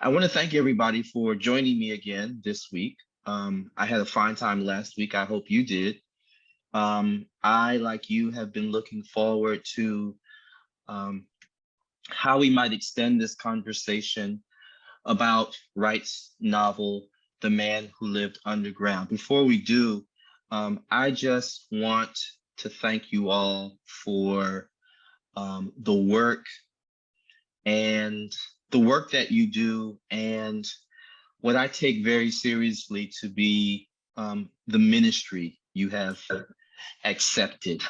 I want to thank everybody for joining me again this week. I had a fine time last week. I hope you did. I, like you, have been looking forward to um, how we might extend this conversation about Wright's novel, The Man Who Lived Underground. Before we do, I just want to thank you all for the work and the work that you do, and what I take very seriously to be the ministry you have accepted.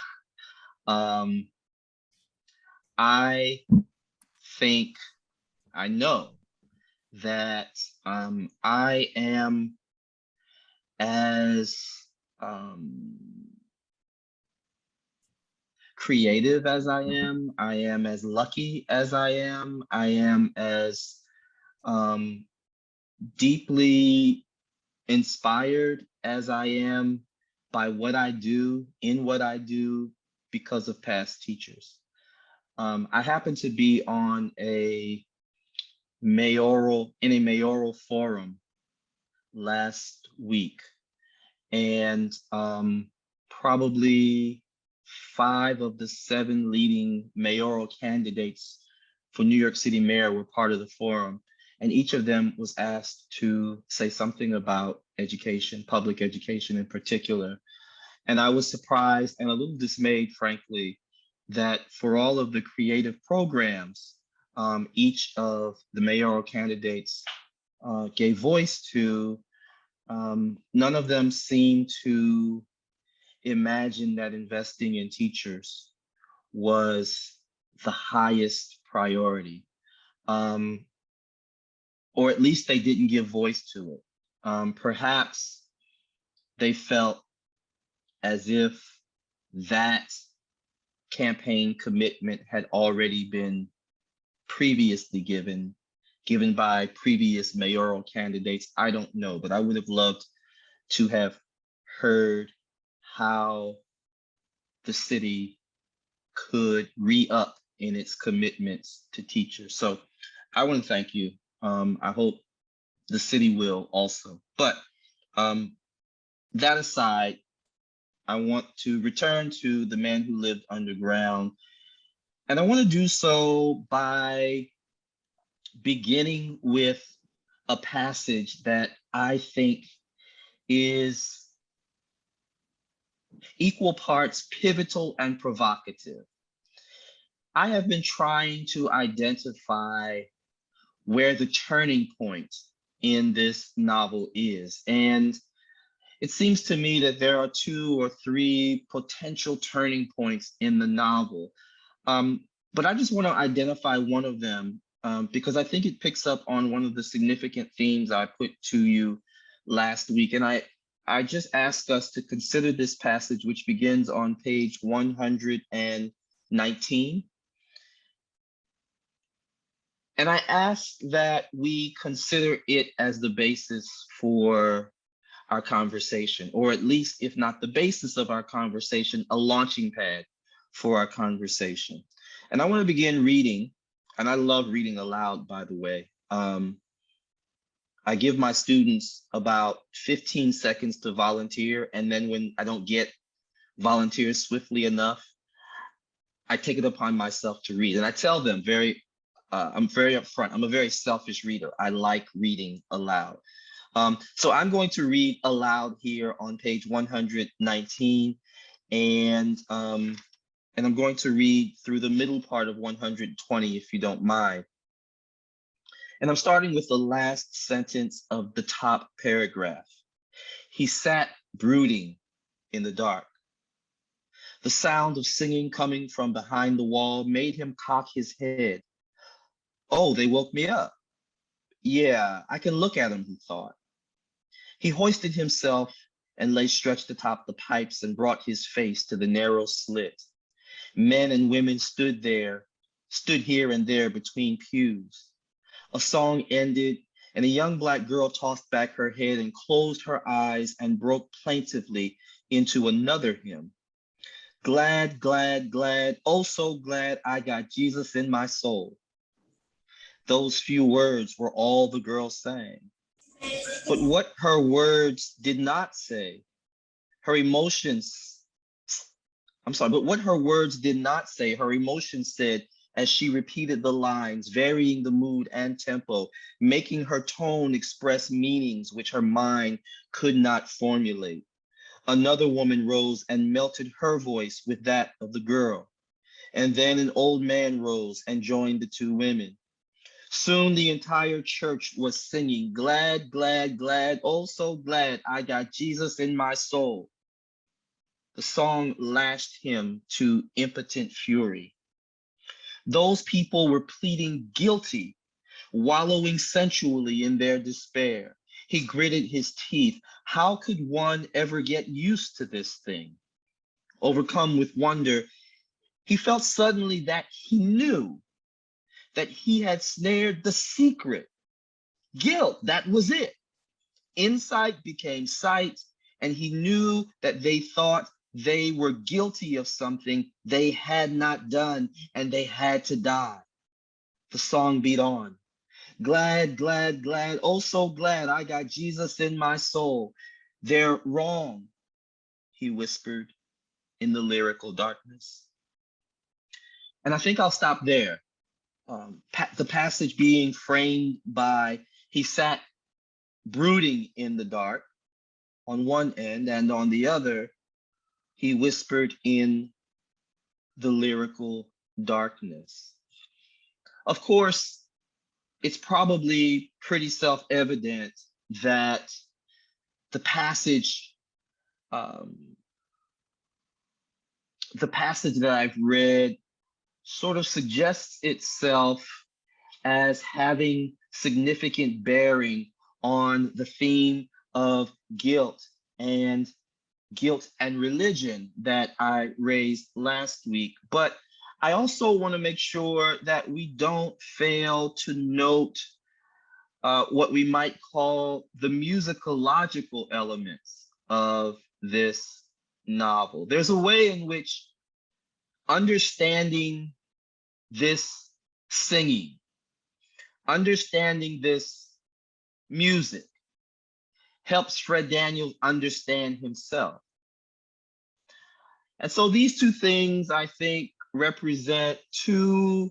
Um, I think, I know that I am as um, creative as I am as lucky as I am as um, deeply inspired as I am by what I do, in what I do, because of past teachers. I happen to be on in a mayoral forum last week, and probably 5 of the 7 leading mayoral candidates for New York City mayor were part of the forum. And each of them was asked to say something about education, public education in particular. And I was surprised and a little dismayed, frankly, that for all of the creative programs each of the mayoral candidates gave voice to, none of them seemed to imagine that investing in teachers was the highest priority, or at least they didn't give voice to it. Perhaps they felt as if that campaign commitment had already been previously given by previous mayoral candidates. I don't know, but I would have loved to have heard how the city could re-up in its commitments to teachers. So I want to thank you. I hope the city will also. But that aside, I want to return to The Man Who Lived Underground. And I want to do so by beginning with a passage that I think is equal parts pivotal and provocative. I have been trying to identify where the turning point in this novel is. And it seems to me that there are 2 or 3 potential turning points in the novel. But I just want to identify one of them because I think it picks up on one of the significant themes I put to you last week. And I just asked us to consider this passage, which begins on page 119. And I asked that we consider it as the basis for our conversation, or at least, if not the basis of our conversation, a launching pad for our conversation. And I want to begin reading, and I love reading aloud, by the way. I give my students about 15 seconds to volunteer, and then when I don't get volunteers swiftly enough, I take it upon myself to read. And I tell them I'm very upfront. I'm a very selfish reader. I like reading aloud. So I'm going to read aloud here on page 119, and I'm going to read through the middle part of 120, if you don't mind. And I'm starting with the last sentence of the top paragraph. He sat brooding in the dark. The sound of singing coming from behind the wall made him cock his head. Oh, they woke me up. Yeah, I can look at them, he thought. He hoisted himself and lay stretched atop the pipes and brought his face to the narrow slit. Men and women stood here and there between pews. A song ended, and a young Black girl tossed back her head and closed her eyes and broke plaintively into another hymn. Glad, glad, glad, oh so glad I got Jesus in my soul. Those few words were all the girl sang. But what her words did not say, her emotions, but what her words did not say, her emotions said as she repeated the lines, varying the mood and tempo, making her tone express meanings which her mind could not formulate. Another woman rose and melted her voice with that of the girl. And then an old man rose and joined the two women. Soon the entire church was singing, glad, glad, glad, oh so glad I got Jesus in my soul. The song lashed him to impotent fury. Those people were pleading guilty, wallowing sensually in their despair. He gritted his teeth. How could one ever get used to this thing? Overcome with wonder, he felt suddenly that he knew that he had snared the secret. Guilt, that was it. Insight became sight, and he knew that they thought they were guilty of something they had not done, and they had to die. The song beat on. Glad, glad, glad, oh so glad I got Jesus in my soul. They're wrong, he whispered in the lyrical darkness. And I think I'll stop there. The passage being framed by, he sat brooding in the dark on one end, and on the other, he whispered in the lyrical darkness. Of course, it's probably pretty self-evident that the passage that I've read sort of suggests itself as having significant bearing on the theme of guilt and religion that I raised last week. But I also want to make sure that we don't fail to note what we might call the musicological elements of this novel. There's a way in which understanding this singing, understanding this music, helps Fred Daniels understand himself. And so these two things, I think, represent two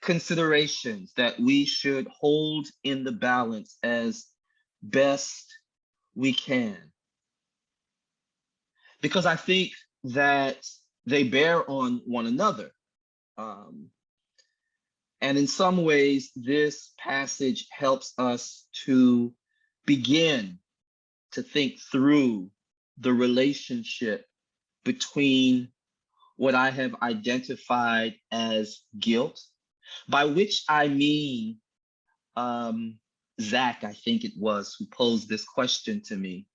considerations that we should hold in the balance as best we can. Because I think that they bear on one another. And in some ways, this passage helps us to begin to think through the relationship between what I have identified as guilt, by which I mean, Zach, I think it was, who posed this question to me.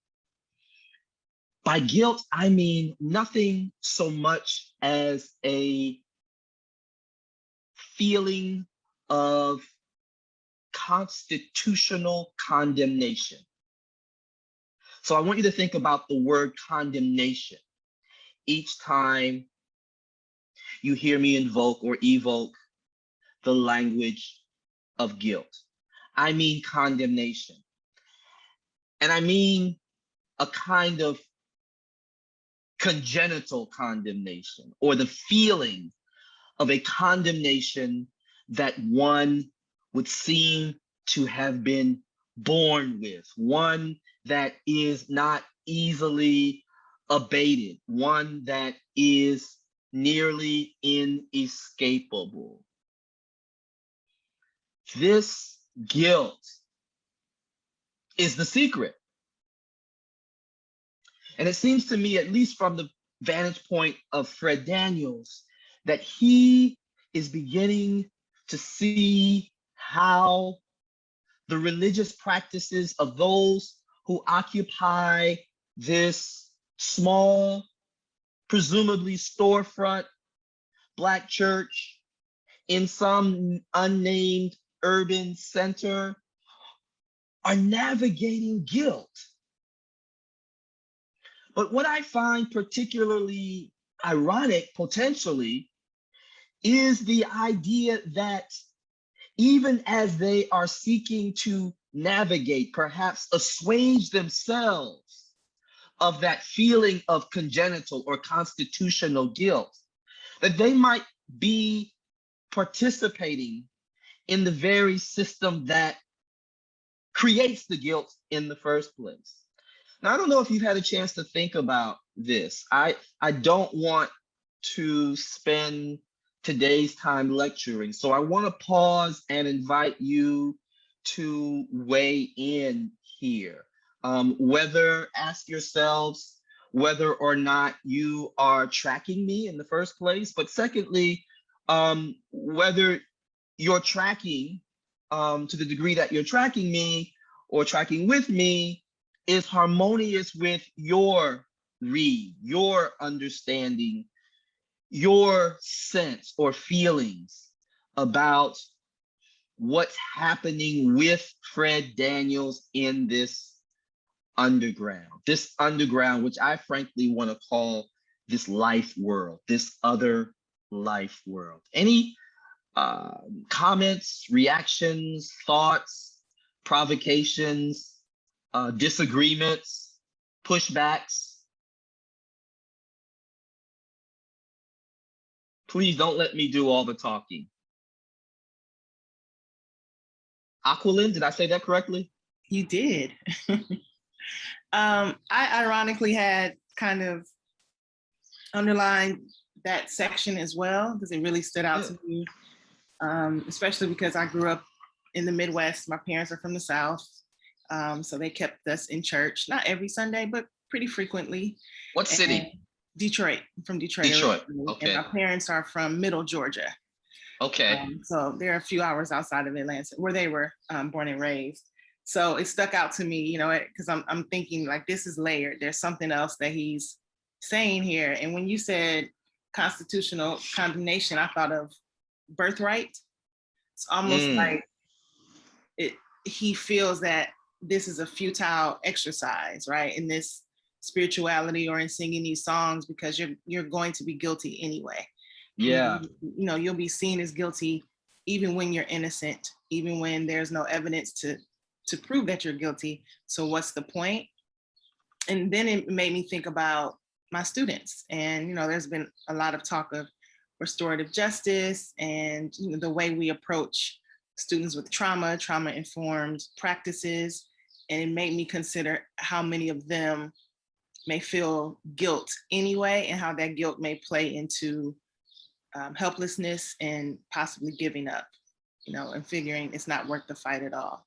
By guilt, I mean nothing so much as a feeling of constitutional condemnation. So I want you to think about the word condemnation each time you hear me invoke or evoke the language of guilt. I mean condemnation. And I mean a kind of congenital condemnation, or the feeling of a condemnation that one would seem to have been born with, one that is not easily abated, one that is nearly inescapable. This guilt is the secret. And it seems to me, at least from the vantage point of Fred Daniels, that he is beginning to see how the religious practices of those who occupy this small, presumably storefront Black church in some unnamed urban center are navigating guilt. But what I find particularly ironic, potentially, is the idea that even as they are seeking to navigate, perhaps assuage themselves of that feeling of congenital or constitutional guilt, that they might be participating in the very system that creates the guilt in the first place. Now, I don't know if you've had a chance to think about this. I don't want to spend today's time lecturing, so I want to pause and invite you to weigh in here. Ask yourselves whether or not you are tracking me in the first place, but secondly, whether you're tracking to the degree that you're tracking me or tracking with me is harmonious with your read, your understanding, your sense or feelings about what's happening with Fred Daniels in this underground, which I frankly want to call this life world, this other life world. Any comments, reactions, thoughts, provocations, disagreements, pushbacks? Please don't let me do all the talking. Aquilin, did I say that correctly? You did. I ironically had kind of underlined that section as well because it really stood out to me, especially because I grew up in the Midwest. My parents are from the South, so they kept us in church, not every Sunday, but pretty frequently. What city? Detroit, from Detroit. Detroit, okay. And my parents are from Middle Georgia. Okay. So they're a few hours outside of Atlanta, where they were born and raised. So it stuck out to me, you know, because I'm thinking like this is layered. There's something else that he's saying here. And when you said constitutional condemnation, I thought of birthright. It's almost like he feels that this is a futile exercise, right? In this spirituality or in singing these songs because you're going to be guilty anyway. Yeah. You know, you'll be seen as guilty even when you're innocent, even when there's no evidence to prove that you're guilty. So what's the point? And then it made me think about my students. And, you know, there's been a lot of talk of restorative justice and, you know, the way we approach students with trauma-informed practices. And it made me consider how many of them may feel guilt anyway, and how that guilt may play into helplessness and possibly giving up, you know, and figuring it's not worth the fight at all.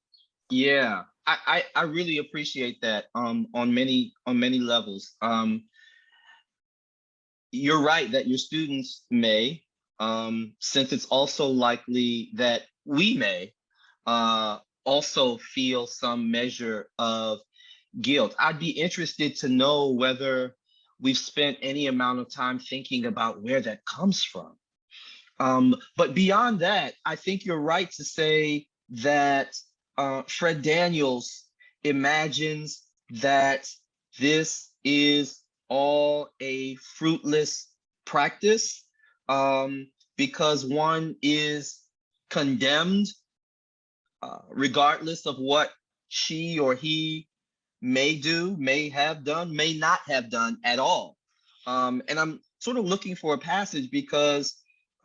Yeah, I really appreciate that on many levels. You're right that your students may, since it's also likely that we may also feel some measure of guilt. I'd be interested to know whether we've spent any amount of time thinking about where that comes from. But beyond that, I think you're right to say that Fred Daniels imagines that this is all a fruitless practice because one is condemned regardless of what she or he may do, may have done, may not have done at all. And I'm sort of looking for a passage because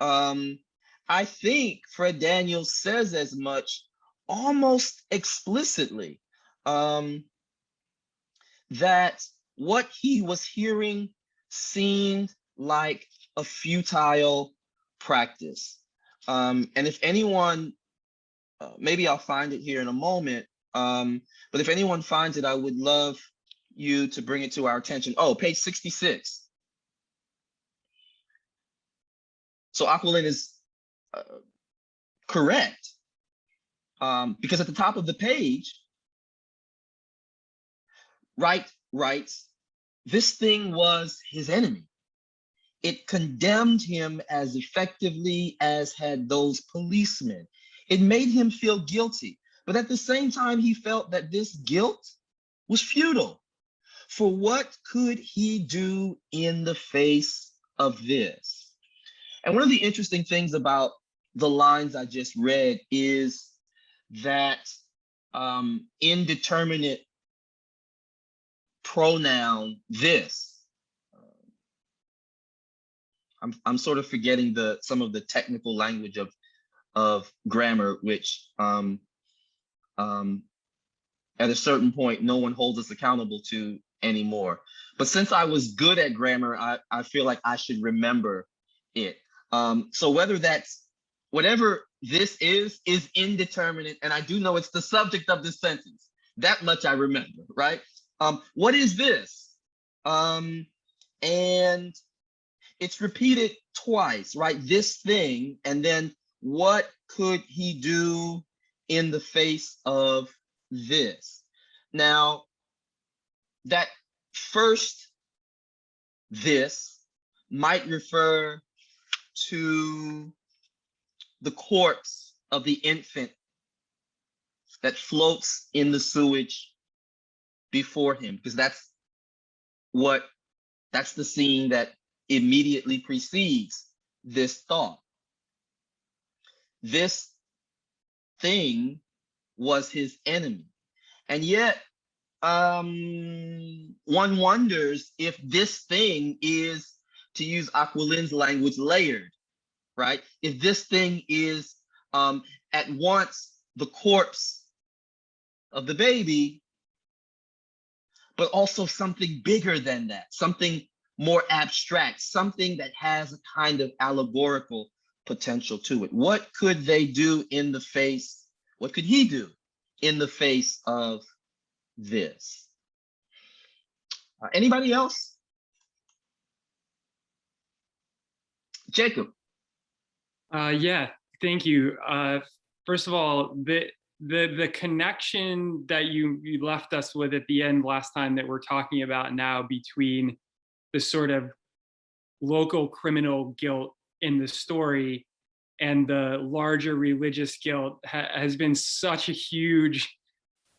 I think Fred Daniels says as much almost explicitly, that what he was hearing seemed like a futile practice. And if anyone, maybe I'll find it here in a moment, but if anyone finds it, I would love you to bring it to our attention. Oh, page 66. So Aquilin is correct, because at the top of the page, Wright writes, this thing was his enemy. It condemned him as effectively as had those policemen. It made him feel guilty, but at the same time, he felt that this guilt was futile. For what could he do in the face of this? And one of the interesting things about the lines I just read is that indeterminate pronoun this. I'm sort of forgetting some of the technical language of grammar, which at a certain point no one holds us accountable to anymore. But since I was good at grammar, I feel like I should remember it. So whatever this is indeterminate, and I do know it's the subject of this sentence. That much I remember, right? What is this? And it's repeated twice, right? This thing, and then what could he do in the face of this? Now, that first this might refer to the corpse of the infant that floats in the sewage before him, because that's the scene that immediately precedes this thought. This thing was his enemy. And yet, one wonders if this thing is, to use Aquilin's language, layered, right? If this thing is at once the corpse of the baby, but also something bigger than that, something more abstract, something that has a kind of allegorical potential to it. What could they do in the face? What could he do in the face of this? Anybody else? Jacob. Yeah, thank you. First of all, the connection that you left us with at the end last time that we're talking about now between the sort of local criminal guilt in the story and the larger religious guilt has been such a huge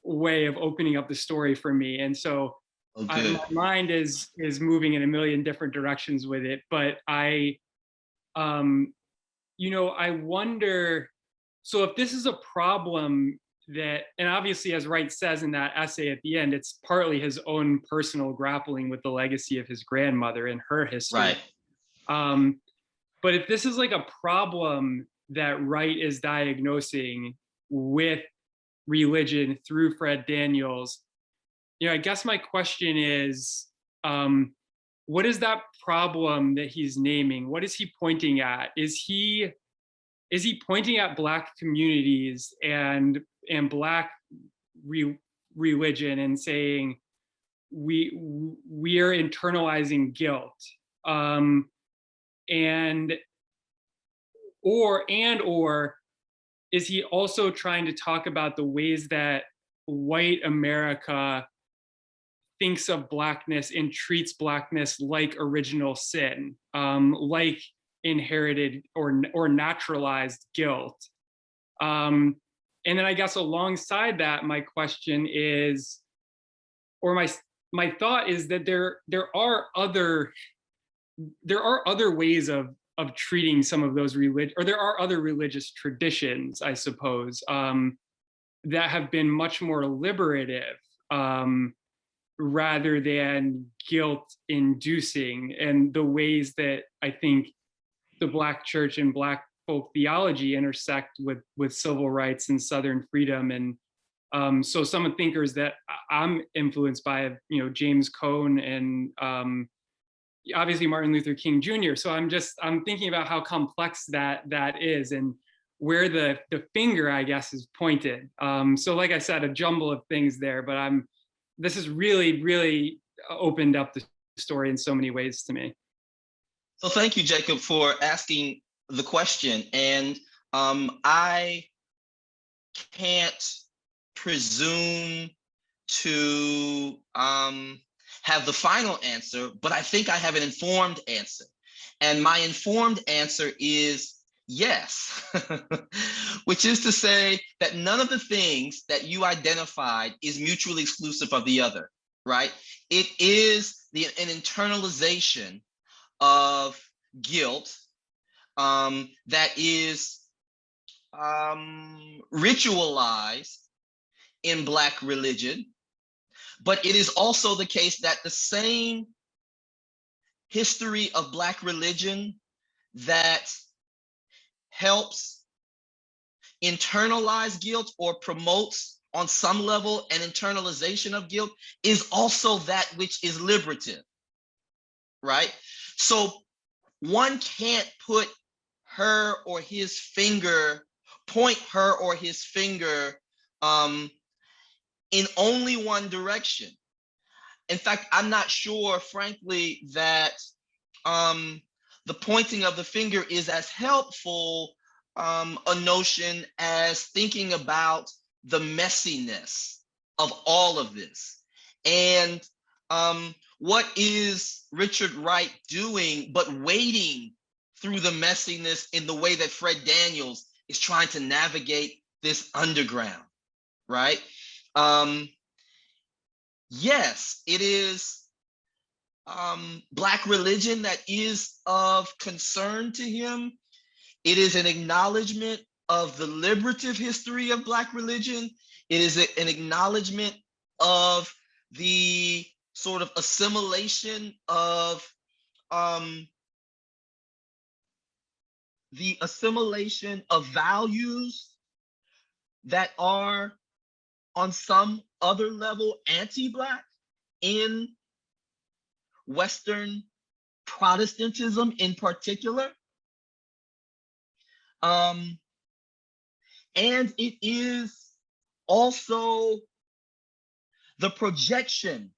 way of opening up the story for me. And so my mind is moving in a million different directions with it, but I wonder, so if this is a problem that, and obviously as Wright says in that essay at the end, it's partly his own personal grappling with the legacy of his grandmother and her history. Right. But if this is like a problem that Wright is diagnosing with religion through Fred Daniels, I guess my question is, what is that problem that he's naming? What is he pointing at? Is he pointing at Black communities and Black religion and saying we are internalizing guilt, or is he also trying to talk about the ways that white America thinks of Blackness and treats Blackness like original sin, like inherited or naturalized guilt? And then I guess alongside that, my question is, or my thought is that there are other ways of treating some of those or there are other religious traditions, I suppose, that have been much more liberative, rather than guilt-inducing, and the ways that I think the Black church and Black folk theology intersect with civil rights and Southern freedom. And so some of the thinkers that I'm influenced by, James Cone and obviously Martin Luther King Jr. So I'm thinking about how complex that is and where the finger, I guess, is pointed. So like I said, a jumble of things there, but this has really, really opened up the story in so many ways to me. So thank you, Jacob, for asking the question. And I can't presume to have the final answer, but I think I have an informed answer. And my informed answer is yes, which is to say that none of the things that you identified is mutually exclusive of the other, right? It is an internalization of guilt that is ritualized in Black religion, but it is also the case that the same history of Black religion that helps internalize guilt or promotes on some level an internalization of guilt is also that which is liberative, right? So one can't point her or his finger in only one direction. In fact, I'm not sure, frankly, that the pointing of the finger is as helpful a notion as thinking about the messiness of all of this. And what is Richard Wright doing but wading through the messiness in the way that Fred Daniels is trying to navigate this underground, right? Yes, it is Black religion that is of concern to him. It is an acknowledgement of the liberative history of Black religion. It is an acknowledgement of the sort of assimilation of values that are on some other level anti-Black in Western Protestantism in particular. And it is also the projection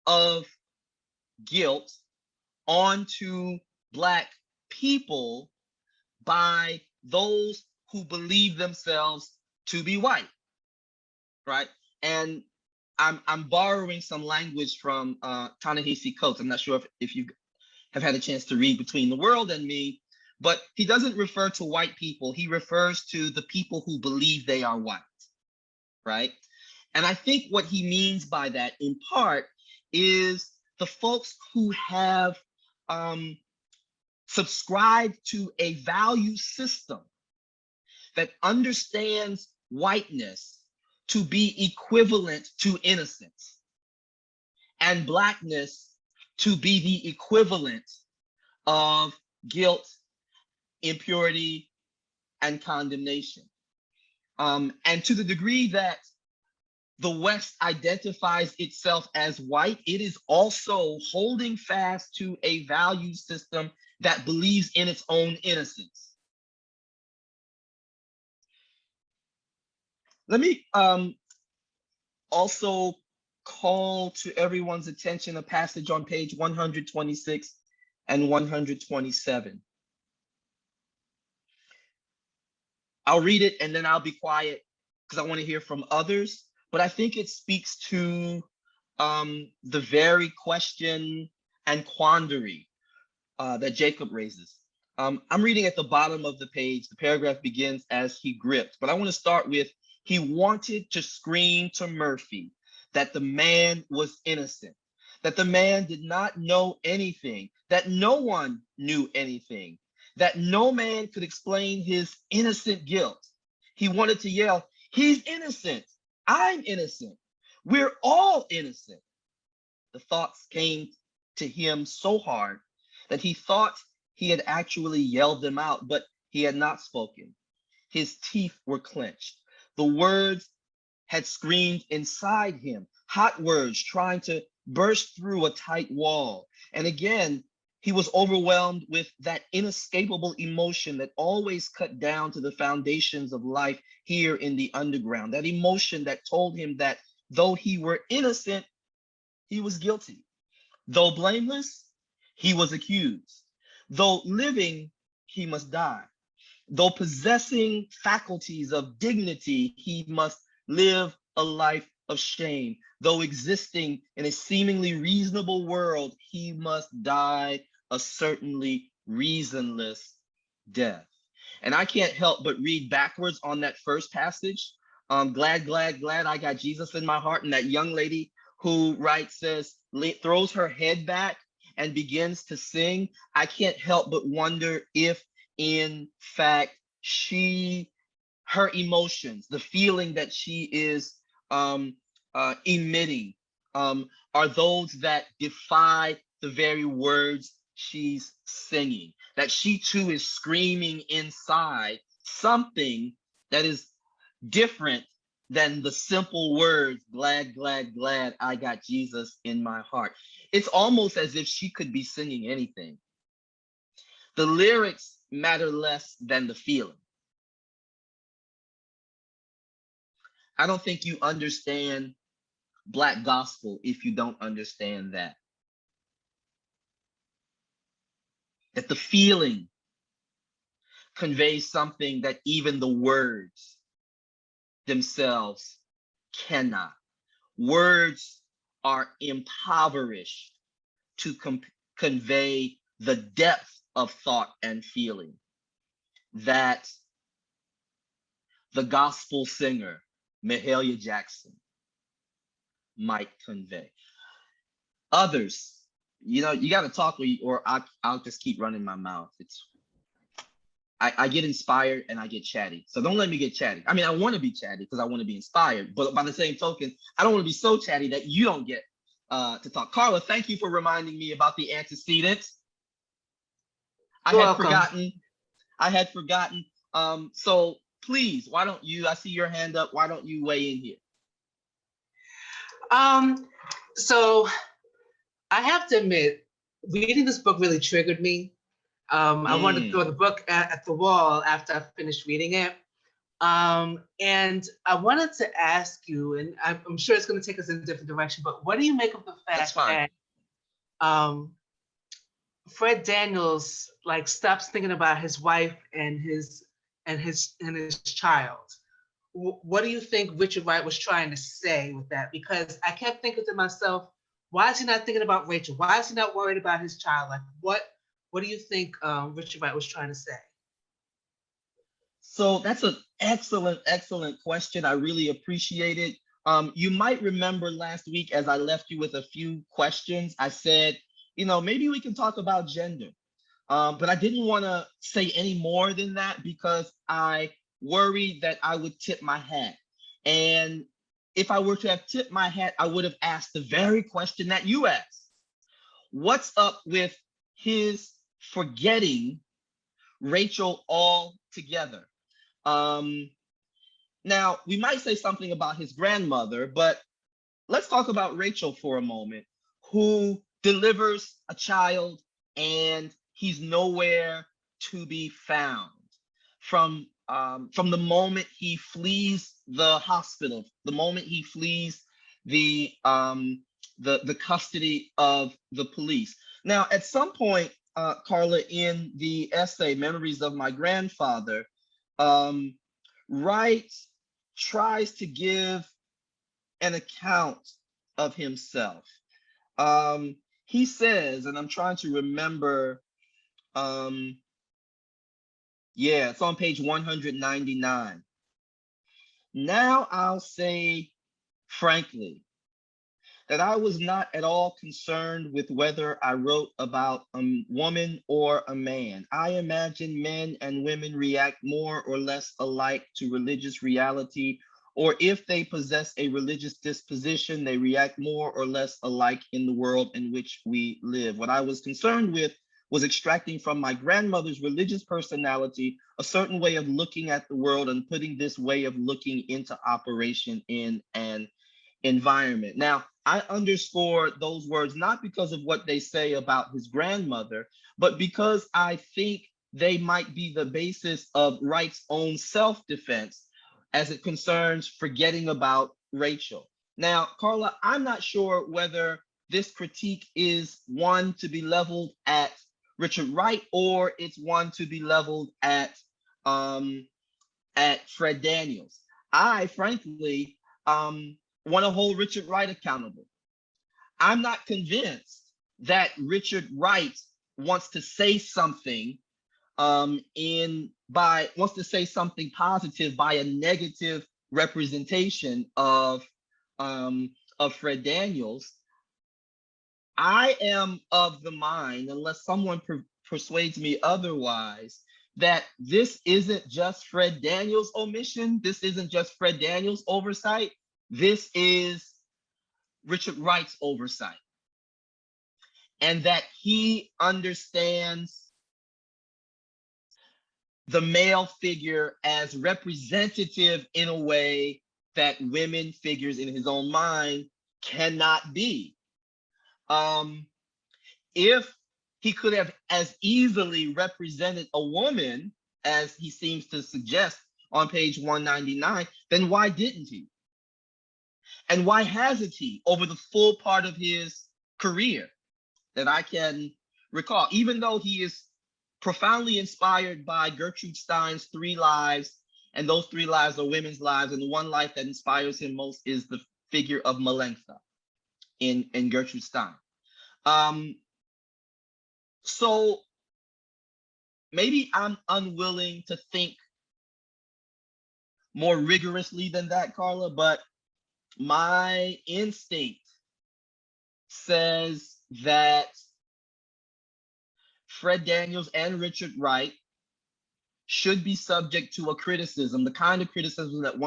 of guilt onto Black people by those who believe themselves to be white, right? And I'm borrowing some language from Ta-Nehisi Coates. I'm not sure if you have had a chance to read Between the World and Me, but he doesn't refer to white people. He refers to the people who believe they are white, right? And I think what he means by that, in part, is the folks who have subscribed to a value system that understands whiteness to be equivalent to innocence and Blackness to be the equivalent of guilt, impurity, and condemnation. And to the degree that the West identifies itself as white, it is also holding fast to a value system that believes in its own innocence. Let me also call to everyone's attention a passage on page 126 and 127. I'll read it and then I'll be quiet because I want to hear from others, but I think it speaks to the very question and quandary that Jacob raises. I'm reading at the bottom of the page. The paragraph begins as he gripped, but I want to start with, he wanted to scream to Murphy that the man was innocent, that the man did not know anything, that no one knew anything, that no man could explain his innocent guilt. He wanted to yell, he's innocent, I'm innocent, we're all innocent. The thoughts came to him so hard that he thought he had actually yelled them out, but he had not spoken. His teeth were clenched. The words had screamed inside him, hot words trying to burst through a tight wall. And again, he was overwhelmed with that inescapable emotion that always cut down to the foundations of life here in the underground, that emotion that told him that though he were innocent, he was guilty. Though blameless, he was accused. Though living, he must die. Though possessing faculties of dignity, he must live a life of shame. Though existing in a seemingly reasonable world, he must die a certainly reasonless death. And I can't help but read backwards on that first passage. Glad, glad, glad I got Jesus in my heart. And that young lady who writes says, throws her head back and begins to sing. I can't help but wonder if, in fact, her emotions, the feeling that she is emitting, are those that defy the very words she's singing, that she too is screaming inside something that is different than the simple words, glad, glad, glad, I got Jesus in my heart. It's almost as if she could be singing anything. The lyrics matter less than the feeling. I don't think you understand Black gospel if you don't understand that. That the feeling conveys something that even the words themselves cannot. Words are impoverished to convey the depth of thought and feeling that the gospel singer, Mahalia Jackson, might convey. Others, you know, you got to talk or I'll just keep running my mouth. I get inspired and I get chatty. So don't let me get chatty. I mean, I want to be chatty because I want to be inspired. But by the same token, I don't want to be so chatty that you don't get to talk. Carla, thank you for reminding me about the antecedents. I had forgotten. So please, why don't you, I see your hand up. Why don't you weigh in here? So I have to admit, reading this book really triggered me. I wanted to throw the book at the wall after I finished reading it. And I wanted to ask you, and I'm sure it's going to take us in a different direction, but what do you make of the fact that Fred Daniels like stops thinking about his wife and his child? What do you think Richard Wright was trying to say with that? Because I kept thinking to myself, why is he not thinking about Rachel? Why is he not worried about his child? Like, what do you think Richard Wright was trying to say? So that's an excellent question. I really appreciate it. You might remember last week as I left you with a few questions, I said, you know, maybe we can talk about gender. But I didn't want to say any more than that because I worried that I would tip my hat. And if I were to have tipped my hat, I would have asked the very question that you asked. What's up with his forgetting Rachel altogether? Now, we might say something about his grandmother, but let's talk about Rachel for a moment, who delivers a child and he's nowhere to be found. From the moment he flees the hospital, the moment he flees the custody of the police. Now, at some point, Carla, in the essay Memories of My Grandfather, Wright tries to give an account of himself. He says, and I'm trying to remember, yeah, it's on page 199. Now I'll say frankly that I was not at all concerned with whether I wrote about a woman or a man. I imagine men and women react more or less alike to religious reality, or if they possess a religious disposition, they react more or less alike in the world in which we live. What I was concerned with was extracting from my grandmother's religious personality a certain way of looking at the world and putting this way of looking into operation in an environment. Now, I underscore those words not because of what they say about his grandmother, but because I think they might be the basis of Wright's own self-defense as it concerns forgetting about Rachel. Now, Carla, I'm not sure whether this critique is one to be leveled at Richard Wright or it's one to be leveled at Fred Daniels. I, frankly, want to hold Richard Wright accountable. I'm not convinced that Richard Wright wants to say something wants to say something positive by a negative representation of Fred Daniels. I am of the mind, unless someone persuades me otherwise, that this isn't just Fred Daniels' omission. This isn't just Fred Daniels' oversight. This is Richard Wright's oversight. And that he understands the male figure as representative in a way that women figures in his own mind cannot be. If he could have as easily represented a woman as he seems to suggest on page 199, then why didn't he? And why hasn't he over the full part of his career that I can recall, even though he is profoundly inspired by Gertrude Stein's 3 lives, and those 3 lives are women's lives, and the one life that inspires him most is the figure of Melenchthon in Gertrude Stein. So maybe I'm unwilling to think more rigorously than that, Carla, but my instinct says that Fred Daniels and Richard Wright should be subject to a criticism, the kind of criticism that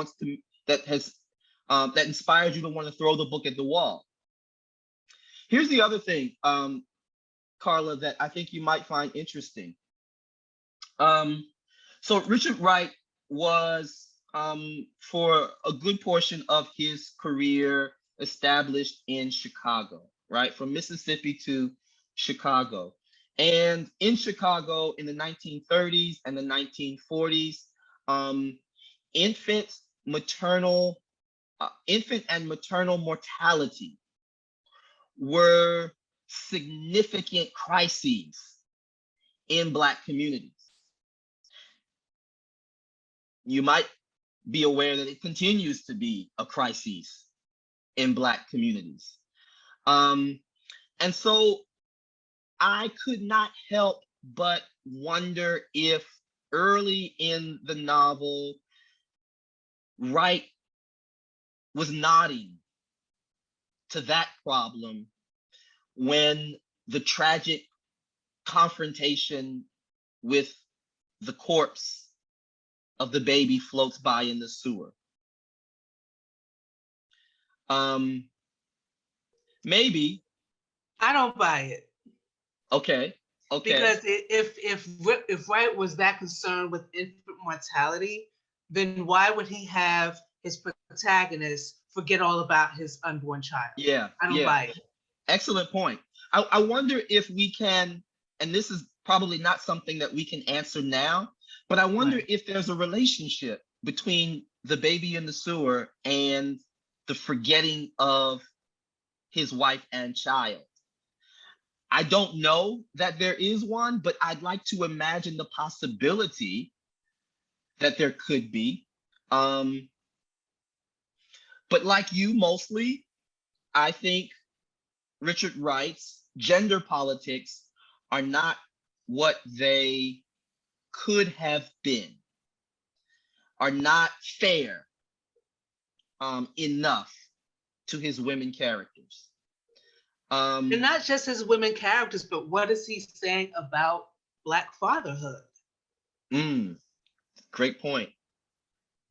that inspires you to want to throw the book at the wall. Here's the other thing, Carla, that I think you might find interesting. So Richard Wright was, for a good portion of his career, established in Chicago, right? From Mississippi to Chicago. And in Chicago in the 1930s and the 1940s, infant and maternal mortality were significant crises in Black communities. You might be aware that it continues to be a crisis in Black communities. And so I could not help but wonder if early in the novel, Wright was nodding to that problem when the tragic confrontation with the corpse of the baby floats by in the sewer. Maybe. I don't buy it. Okay. Because if Wright was that concerned with infant mortality, then why would he have his protagonist forget all about his unborn child? Yeah. I don't buy it. Excellent point. I wonder if we can, and this is probably not something that we can answer now, but I wonder if there's a relationship between the baby in the sewer and the forgetting of his wife and child. I don't know that there is one, but I'd like to imagine the possibility that there could be. But like you mostly, I think Richard Wright's gender politics are not what they could have been, are not fair enough to his women characters. And not just his women characters, but what is he saying about Black fatherhood? Great point.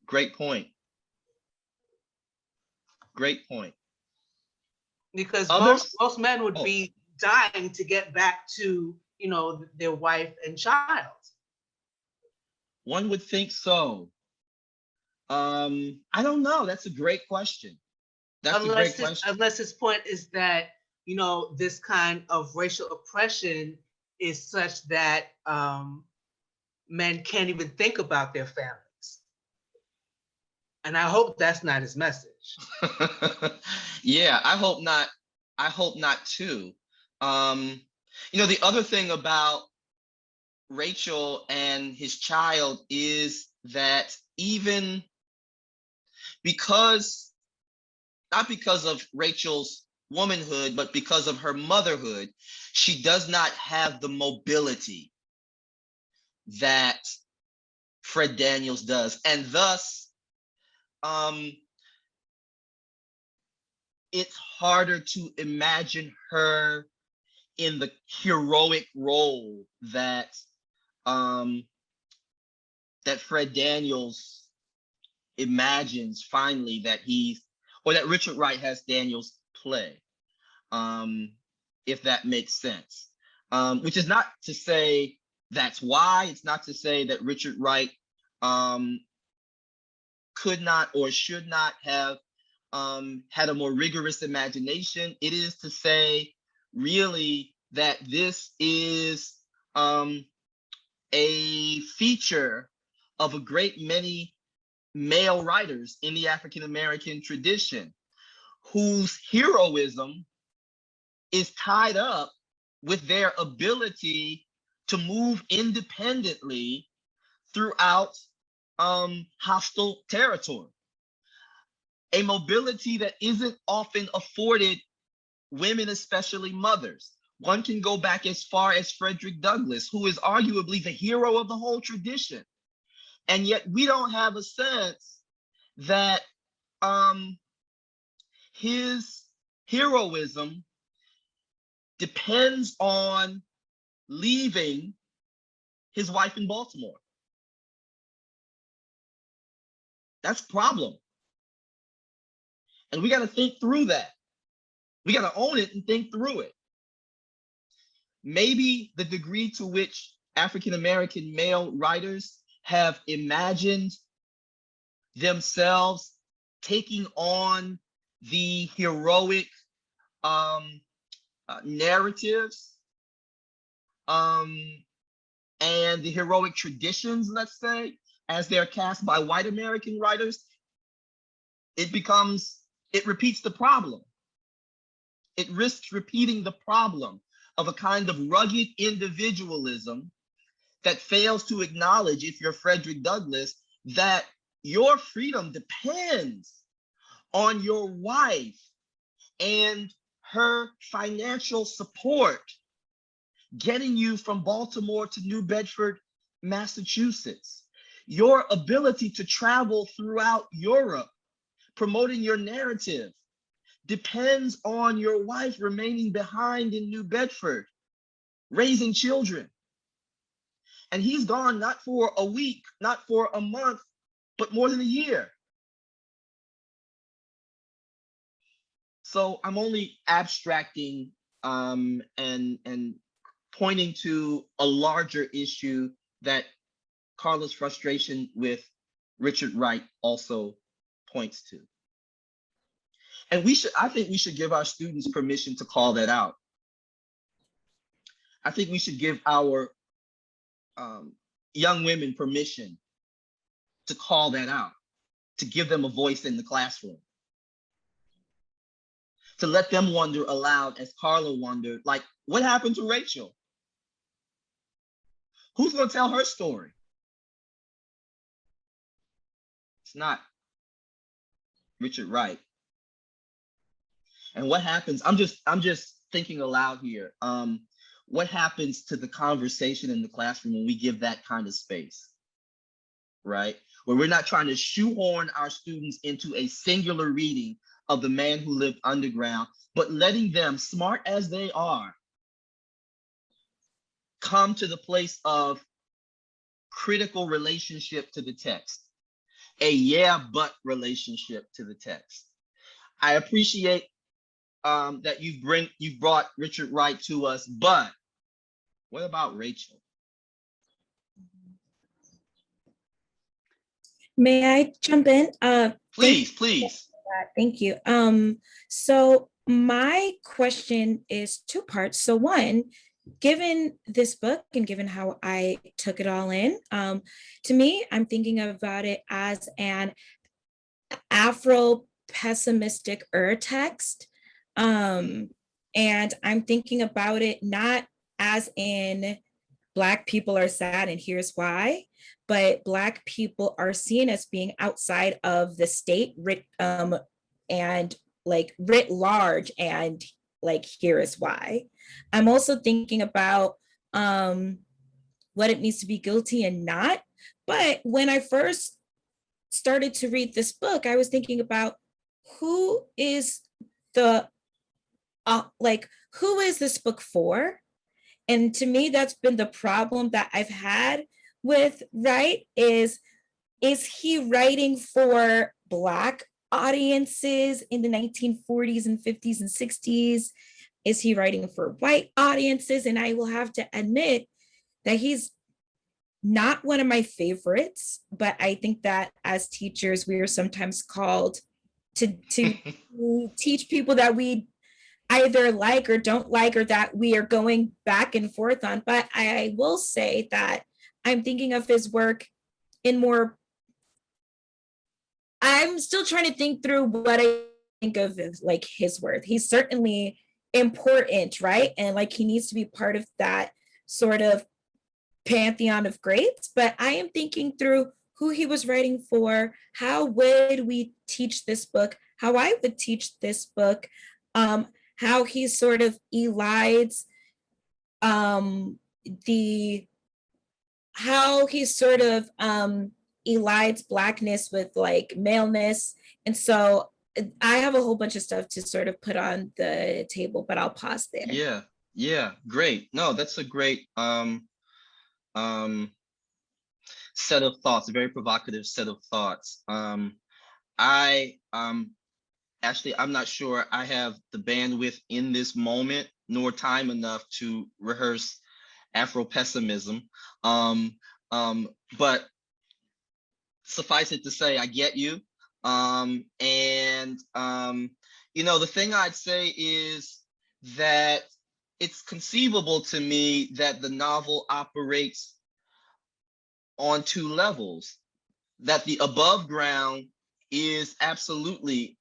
Great point. Great point. Because most men would be dying to get back to, their wife and child. One would think so. I don't know. That's a great question. Unless his point is that, this kind of racial oppression is such that men can't even think about their families. And I hope that's not his message. Yeah, I hope not. I hope not too. The other thing about Rachel and his child is that even not because of Rachel's womanhood, but because of her motherhood, she does not have the mobility that Fred Daniels does. And thus, it's harder to imagine her in the heroic role that that Fred Daniels imagines finally that or that Richard Wright has Daniels play, if that makes sense. Which is not to say that's why. It's not to say that Richard Wright could not or should not have had a more rigorous imagination. It is to say, really, that this is a feature of a great many male writers in the African American tradition whose heroism is tied up with their ability to move independently throughout hostile territory. A mobility that isn't often afforded women, especially mothers. One can go back as far as Frederick Douglass, who is arguably the hero of the whole tradition. And yet we don't have a sense that his heroism depends on leaving his wife in Baltimore. That's a problem. And we got to think through that. We got to own it and think through it. Maybe the degree to which African American male writers have imagined themselves taking on the heroic narratives and the heroic traditions, let's say, as they're cast by white American writers, it repeats the problem. It risks repeating the problem of a kind of rugged individualism that fails to acknowledge, if you're Frederick Douglass, that your freedom depends on your wife and her financial support getting you from Baltimore to New Bedford, Massachusetts. Your ability to travel throughout Europe, promoting your narrative, depends on your wife remaining behind in New Bedford, raising children. And he's gone not for a week, not for a month, but more than a year. So I'm only abstracting and pointing to a larger issue that Carla's frustration with Richard Wright also points to. And I think we should give our students permission to call that out. I think we should give our young women permission to call that out, to give them a voice in the classroom, to let them wonder aloud, as Carla wondered, like, what happened to Rachel? Who's going to tell her story? It's not Richard Wright. And what happens, I'm just thinking aloud here. What happens to the conversation in the classroom when we give that kind of space, right? Where we're not trying to shoehorn our students into a singular reading of The Man Who Lived Underground, but letting them, smart as they are, come to the place of critical relationship to the text, a yeah, but relationship to the text. I appreciate that you've brought Richard Wright to us, but what about Rachel? May I jump in? Please. Thank you. So my question is two parts. So one, given this book and given how I took it all in, to me, I'm thinking about it as an Afro-pessimistic text. And I'm thinking about it not as in Black people are sad and here's why, but Black people are seen as being outside of the state and like writ large, and like here is why. I'm also thinking about what it means to be guilty and not. But when I first started to read this book, I was thinking about who is who is this book for? And to me, that's been the problem that I've had with Wright is he writing for Black audiences in the 1940s and 50s and 60s? Is he writing for white audiences? And I will have to admit that he's not one of my favorites, but I think that as teachers, we are sometimes called to teach people that we either like or don't like, or that we are going back and forth on. But I will say that I'm thinking of his work in more, I'm still trying to think through what I think of as like his worth. He's certainly important, right? And like he needs to be part of that sort of pantheon of greats, but I am thinking through who he was writing for, how would we teach this book, how I would teach this book, how he sort of elides the how he sort of elides Blackness with like maleness. And so I have a whole bunch of stuff to sort of put on the table, but I'll pause there. Yeah, great. No, that's a great set of thoughts, a very provocative set of thoughts. I actually, I'm not sure I have the bandwidth in this moment nor time enough to rehearse Afro-pessimism. But suffice it to say, I get you. You know, the thing I'd say is that it's conceivable to me that the novel operates on two levels, that the above ground is absolutely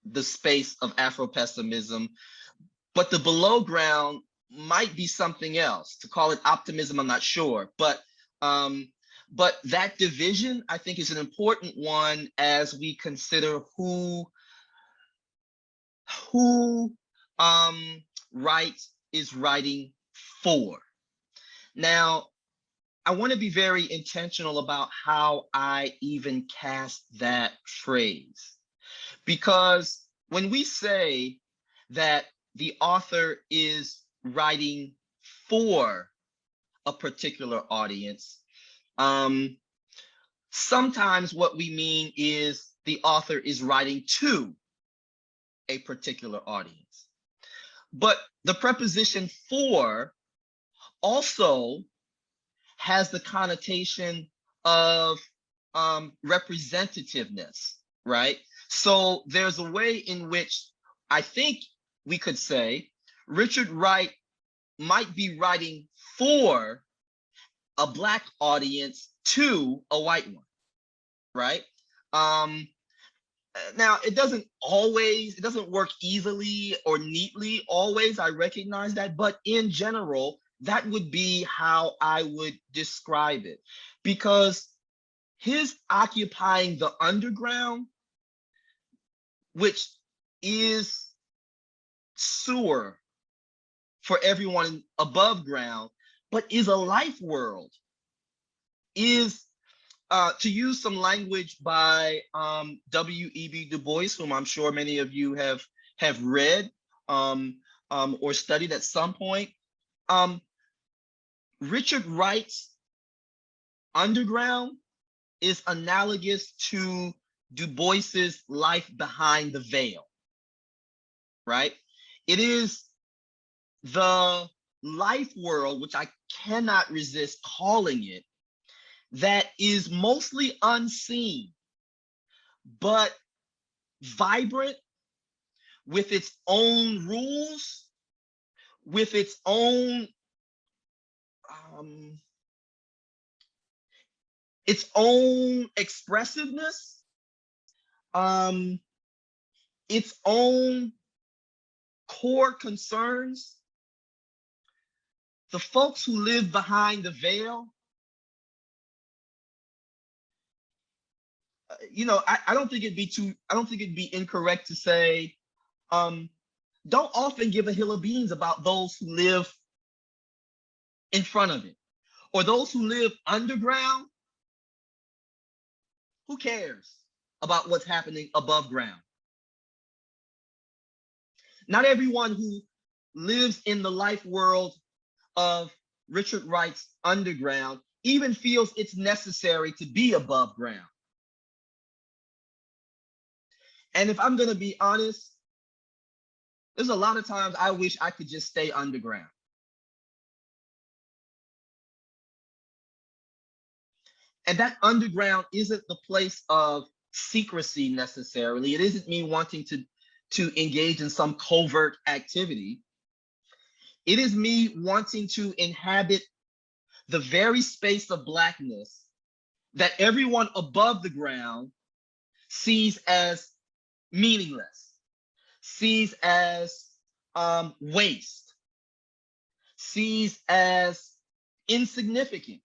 the space of Afro-pessimism, but the below ground might be something else. To call it optimism, I'm not sure, but that division, I think, is an important one as we consider who Wright is writing for. Now, I want to be very intentional about how I even cast that phrase, because when we say that the author is writing for a particular audience, sometimes what we mean is the author is writing to a particular audience. But the preposition for also has the connotation of representativeness, right? So there's a way in which I think we could say Richard Wright might be writing for a Black audience to a white one, right? Now, it doesn't work easily or neatly always, I recognize that, but in general, that would be how I would describe it. Because his occupying the underground, which is sewer for everyone above ground, but is a life world, is to use some language by W.E.B. Du Bois, whom I'm sure many of you have read or studied at some point. Richard Wright's underground is analogous to Du Bois's life behind the veil, right? It is the life world, which I cannot resist calling it, that is mostly unseen, but vibrant, with its own rules, with its own expressiveness, its own core concerns. The folks who live behind the veil, you know, I don't think it'd be incorrect to say, don't often give a hill of beans about those who live in front of it, or those who live underground. Who cares about what's happening above ground? Not everyone who lives in the life world of Richard Wright's underground even feels it's necessary to be above ground. And if I'm going to be honest, there's a lot of times I wish I could just stay underground. And that underground isn't the place of secrecy necessarily. It isn't me wanting to engage in some covert activity. It is me wanting to inhabit the very space of Blackness that everyone above the ground sees as meaningless, sees as waste, sees as insignificant.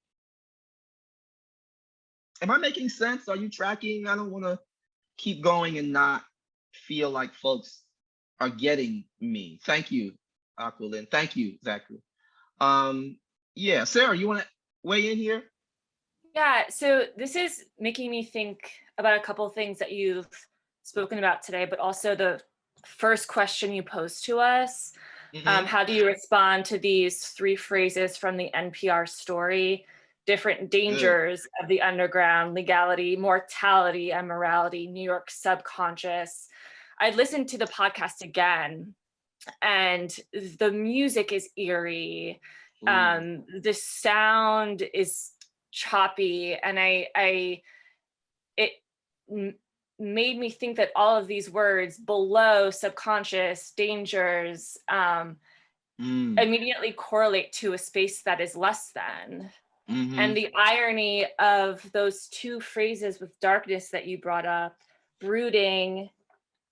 Am I making sense? Are you tracking? I don't want to keep going and not feel like folks are getting me. Thank you, Aquilin. Thank you, Zachary. Yeah, Sarah, you want to weigh in here? Yeah, so this is making me think about a couple of things that you've spoken about today, but also the first question you posed to us. How do you respond to these three phrases from the NPR story? Different dangers of the underground, legality, mortality, and morality, New York subconscious. I listened to the podcast again, and the music is eerie. The sound is choppy, and it made me think that all of these words, below, subconscious, dangers, immediately correlate to a space that is less than. And the irony of those two phrases with darkness that you brought up, brooding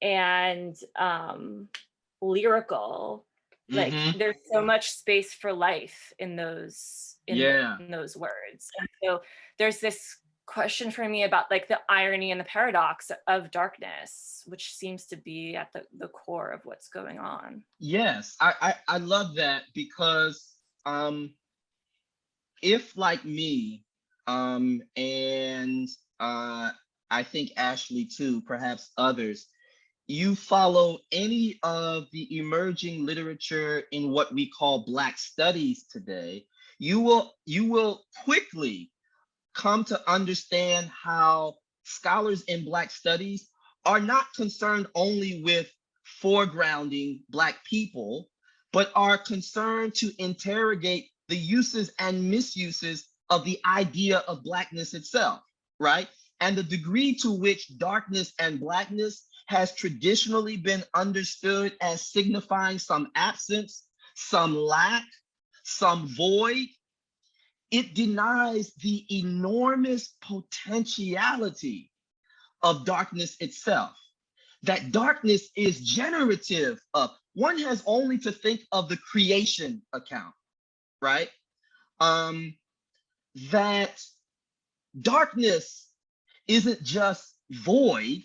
and lyrical, like there's so much space for life in those in those words. And so there's this question for me about like the irony and the paradox of darkness, which seems to be at the core of what's going on. Yes, I love that, because if, like me, and I think Ashley too, perhaps others, you follow any of the emerging literature in what we call Black studies today, you will quickly come to understand how scholars in Black studies are not concerned only with foregrounding Black people, but are concerned to interrogate the uses and misuses of the idea of Blackness itself, right? And the degree to which darkness and Blackness has traditionally been understood as signifying some absence, some lack, some void. It denies the enormous potentiality of darkness itself. That darkness is generative of, one has only to think of the creation account, right? That darkness isn't just void.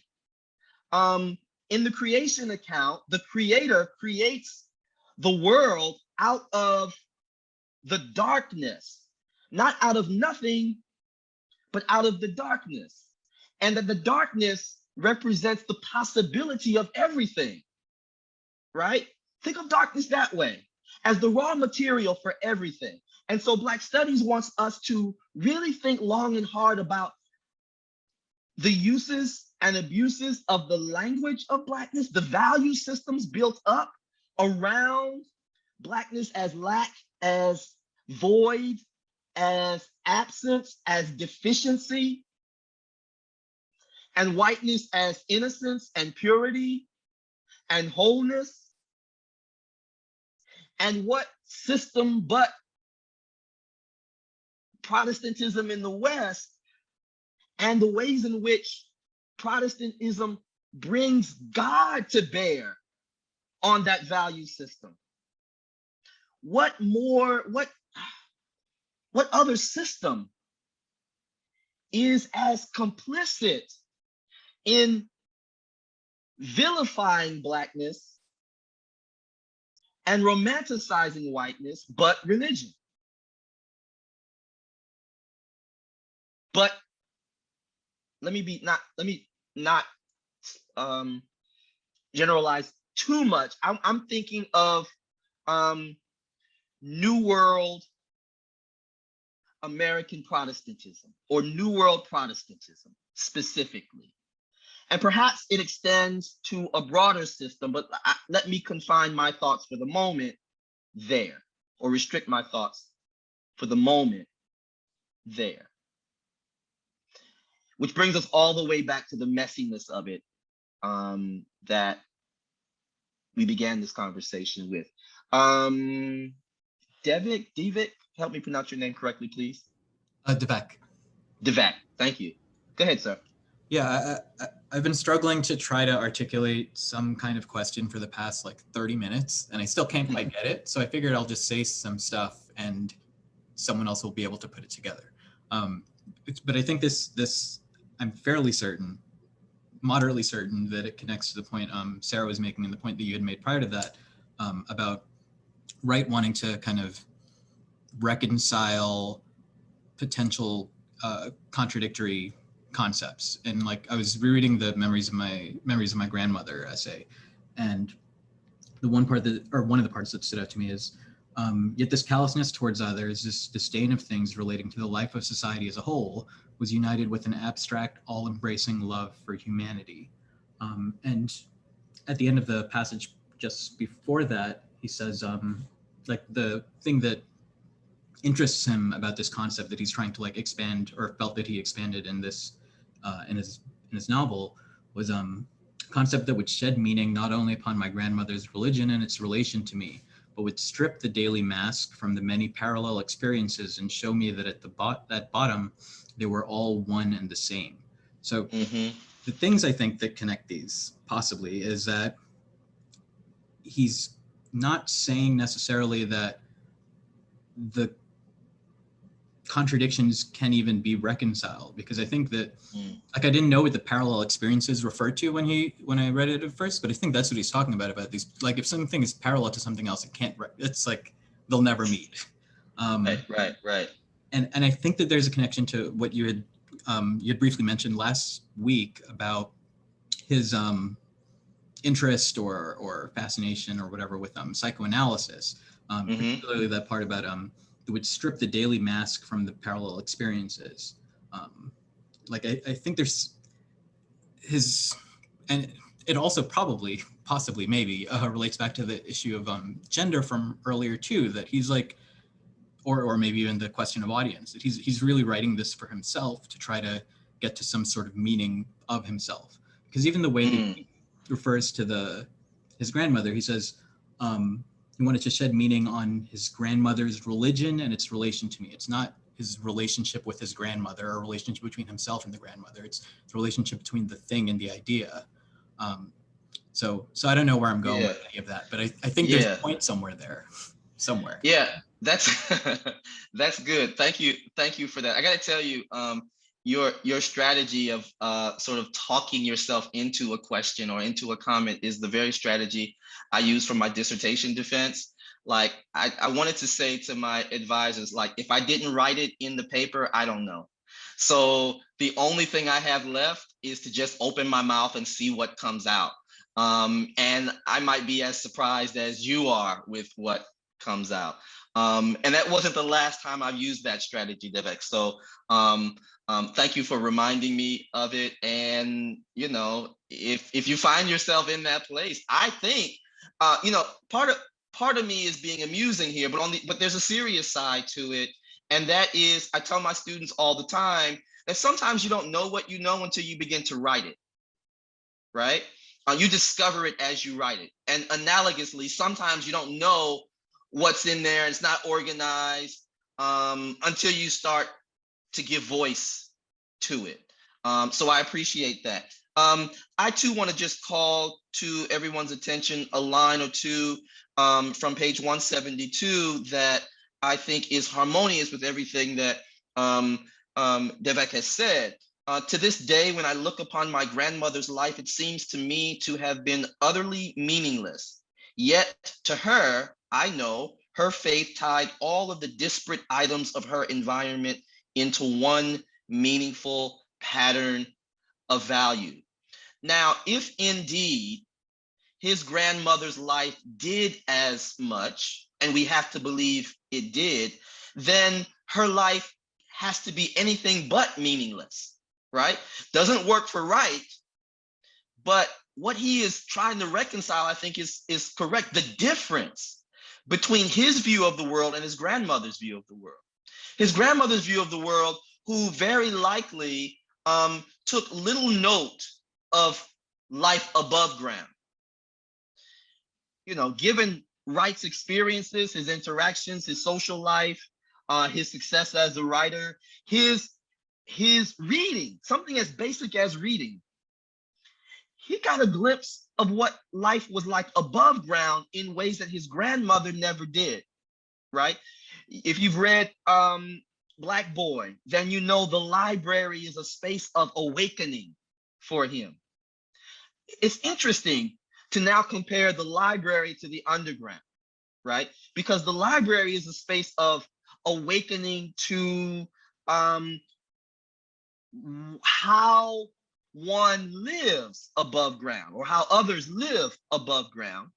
In the creation account, the creator creates the world out of the darkness, not out of nothing, but out of the darkness. And that the darkness represents the possibility of everything, right? Think of darkness that way, as the raw material for everything. And so Black Studies wants us to really think long and hard about the uses and abuses of the language of Blackness, the value systems built up around Blackness as lack, as void, as absence, as deficiency, and whiteness as innocence and purity and wholeness. And what system but Protestantism in the West, and the ways in which Protestantism brings God to bear on that value system. What other system is as complicit in vilifying Blackness and romanticizing whiteness but religion? But let me not generalize too much. I'm thinking of New World American Protestantism or New World Protestantism specifically. And perhaps it extends to a broader system, but let me confine my thoughts for the moment there, or restrict my thoughts for the moment there. Which brings us all the way back to the messiness of it that we began this conversation with. Devik, help me pronounce your name correctly, please. Devek. Devek, thank you. Go ahead, sir. Yeah, I've been struggling to try to articulate some kind of question for the past like 30 minutes, and I still can't quite get it. So I figured I'll just say some stuff and someone else will be able to put it together. But I think this, I'm fairly certain, moderately certain that it connects to the point Sarah was making and the point that you had made prior to that about Wright wanting to kind of reconcile potential contradictory concepts. And like I was rereading the memories of my grandmother essay, and the one part that, or one of the parts that stood out to me is yet this callousness towards others, this disdain of things relating to the life of society as a whole, was united with an abstract, all-embracing love for humanity. And at the end of the passage just before that, he says, like the thing that interests him about this concept that he's trying to like expand, or felt that he expanded in this, in his novel, was a concept that would shed meaning not only upon my grandmother's religion and its relation to me, but would strip the daily mask from the many parallel experiences and show me that at the bottom, they were all one and the same. So the things I think that connect these possibly is that he's not saying necessarily that the contradictions can even be reconciled, because I think that like I didn't know what the parallel experiences referred to when I read it at first, but I think that's what he's talking about these, like if something is parallel to something else, it's like they'll never meet. Right. And I think that there's a connection to what you had briefly mentioned last week about his interest or fascination or whatever with psychoanalysis, particularly that part about that would strip the daily mask from the parallel experiences. Like I think there's and it also possibly maybe relates back to the issue of gender from earlier too, that he's like, or maybe even the question of audience, that he's really writing this for himself to try to get to some sort of meaning of himself. Because even the way that he refers to his grandmother, he says he wanted to shed meaning on his grandmother's religion and its relation to me. It's not his relationship with his grandmother or relationship between himself and the grandmother. It's the relationship between the thing and the idea. So I don't know where I'm going with any of that, but I think there's a point somewhere there, somewhere. Yeah, that's that's good. Thank you for that. I got to tell you, your strategy of sort of talking yourself into a question or into a comment is the very strategy I use for my dissertation defense. Like I wanted to say to my advisors, like if I didn't write it in the paper, I don't know. So the only thing I have left is to just open my mouth and see what comes out. And I might be as surprised as you are with what comes out. And that wasn't the last time I've used that strategy, Devek. So thank you for reminding me of it. And, you know, if you find yourself in that place, I think, you know, part of me is being amusing here, but there's a serious side to it. And that is, I tell my students all the time that sometimes you don't know what you know until you begin to write it, right? You discover it as you write it. And analogously, sometimes you don't know what's in there. It's not organized until you start to give voice to it. So I appreciate that. I too want to just call to everyone's attention a line or two from page 172 that I think is harmonious with everything that Devek has said. To this day, when I look upon my grandmother's life, it seems to me to have been utterly meaningless. Yet to her, I know, her faith tied all of the disparate items of her environment into one meaningful pattern of value. Now, if indeed his grandmother's life did as much, and we have to believe it did, then her life has to be anything but meaningless, right? Doesn't work for Wright, but what he is trying to reconcile, I think, is correct. The difference between his view of the world and his grandmother's view of the world. His grandmother's view of the world, who very likely took little note of life above ground. You know, given Wright's experiences, his interactions, his social life, his success as a writer, his reading, something as basic as reading, he got a glimpse of what life was like above ground in ways that his grandmother never did, right? If you've read Black Boy, then you know the library is a space of awakening for him. It's interesting to now compare the library to the underground, right? Because the library is a space of awakening to how one lives above ground, or how others live above ground.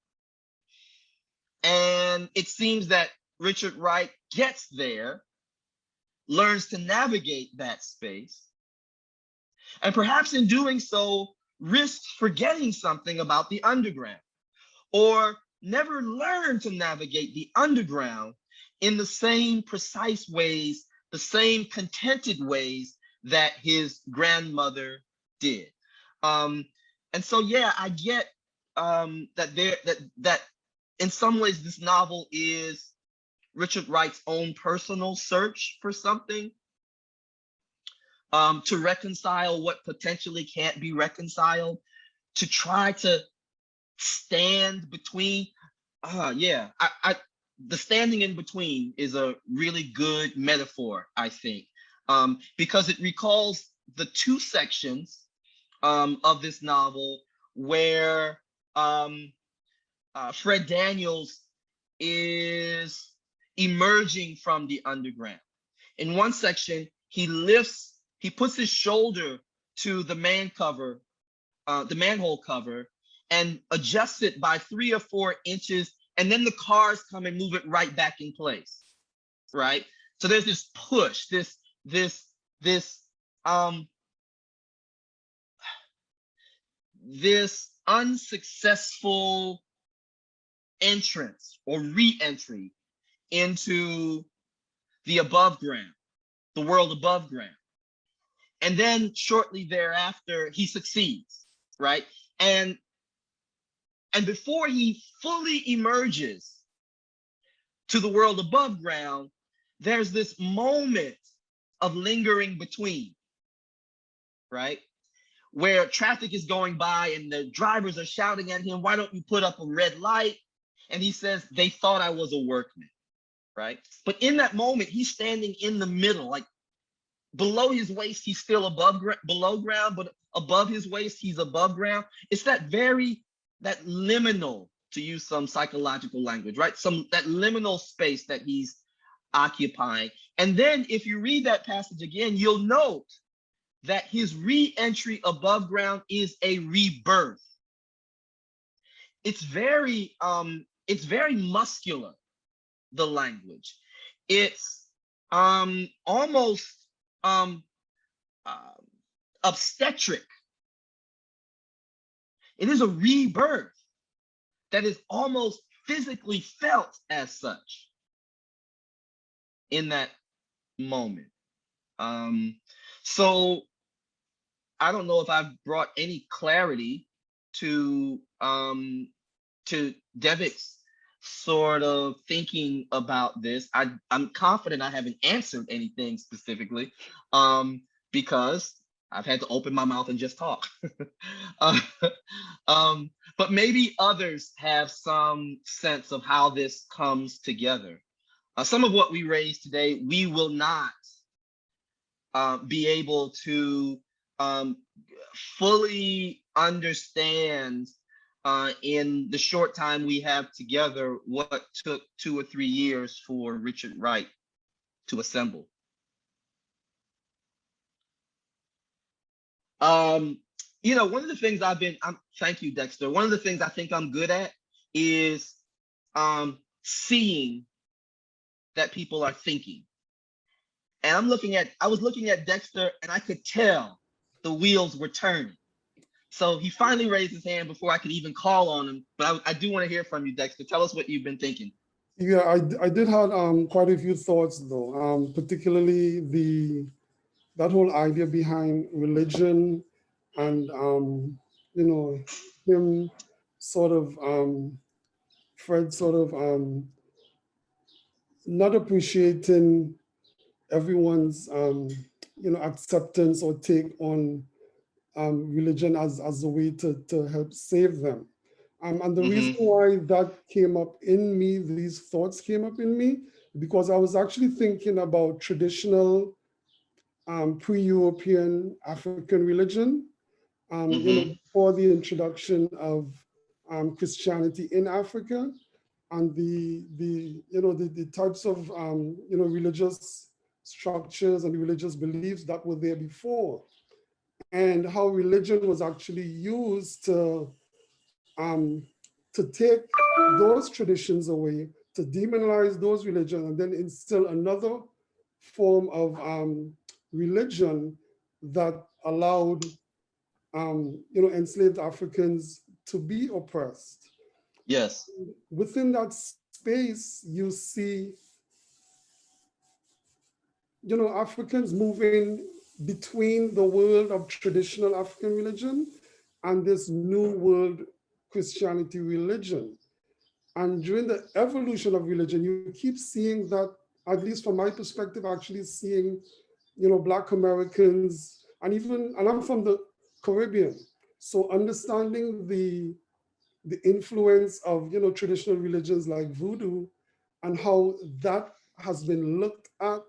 And it seems that Richard Wright gets there, learns to navigate that space, and perhaps in doing so, risks forgetting something about the underground, or never learned to navigate the underground in the same precise ways, the same contented ways that his grandmother did. And so, yeah, I get that in some ways this novel is Richard Wright's own personal search for something, to reconcile what potentially can't be reconciled, to try to stand between. The standing in between is a really good metaphor, I think, because it recalls the two sections of this novel where Fred Daniels is emerging from the underground. In one section, he puts his shoulder to the manhole cover, and adjusts it by 3 or 4 inches, and then the cars come and move it right back in place, right? So there's this push, this unsuccessful entrance or re-entry into the above ground, the world above ground. And then shortly thereafter, he succeeds, right? And before he fully emerges to the world above ground, there's this moment of lingering between, right? Where traffic is going by and the drivers are shouting at him, "Why don't you put up a red light?" And he says, "They thought I was a workman," right? But in that moment, he's standing in the middle, like below his waist, he's still below ground, but above his waist, he's above ground. It's that liminal, to use some psychological language, right? That liminal space that he's occupying. And then if you read that passage again, you'll note that his re-entry above ground is a rebirth. It's very muscular, the language. It's almost obstetric. It is a rebirth that is almost physically felt as such in that moment. So I don't know if I've brought any clarity to Devik's sort of thinking about this. I'm confident I haven't answered anything specifically, because I've had to open my mouth and just talk. But maybe others have some sense of how this comes together. Some of what we raised today, we will not be able to fully understand in the short time we have together what took 2 or 3 years for Richard Wright to assemble. One of the things thank you, Dexter. One of the things I think I'm good at is seeing that people are thinking. And I was looking at Dexter, and I could tell the wheels were turning. So he finally raised his hand before I could even call on him. But I do want to hear from you, Dexter. Tell us what you've been thinking. Yeah, I did have quite a few thoughts though, particularly that whole idea behind religion and you know, him sort of Fred sort of not appreciating everyone's you know, acceptance or take on religion as a way to help save them. And the reason why that came up in me, these thoughts came up in me, because I was actually thinking about traditional pre-European African religion, you know, before the introduction of Christianity in Africa, and the you know, the types of you know, religious structures and religious beliefs that were there before, and how religion was actually used to take those traditions away, to demonize those religions, and then instill another form of religion that allowed you know, enslaved Africans to be oppressed. Yes. Within that space, you see, you know, Africans moving between the world of traditional African religion and this new world Christianity religion. And during the evolution of religion, you keep seeing that, at least from my perspective, actually seeing, you know, Black Americans, and I'm from the Caribbean, so understanding the influence of, you know, traditional religions like voodoo and how that has been looked at.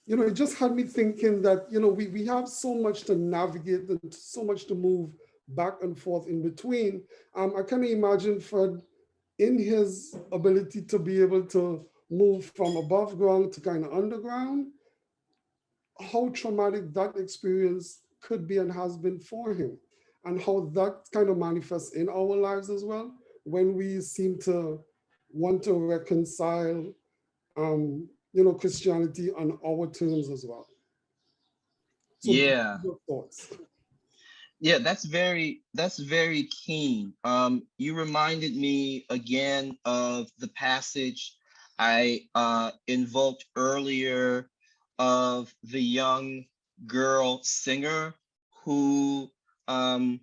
You know, it just had me thinking that, you know, we have so much to navigate and so much to move back and forth in between. I can imagine Fred, in his ability to be able to move from above ground to kind of underground, how traumatic that experience could be and has been for him, and how that kind of manifests in our lives as well, when we seem to want to reconcile you know, Christianity on our terms as well. So Yeah. your thoughts. Yeah, that's very keen. You reminded me again of the passage I invoked earlier of the young girl singer who whom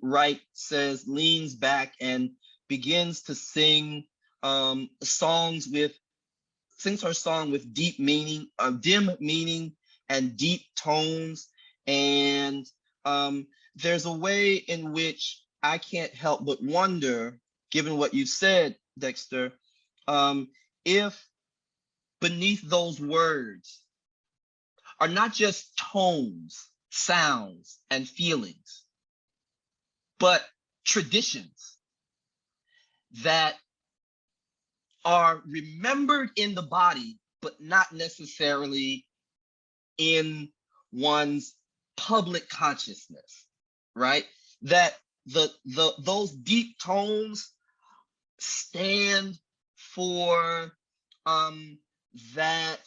Wright says leans back and begins to sing sings her song with deep meaning, dim meaning and deep tones. And there's a way in which I can't help but wonder, given what you said, Dexter, if beneath those words are not just tones, sounds, and feelings, but traditions that are remembered in the body, but not necessarily in one's public consciousness, right? That those deep tones stand for that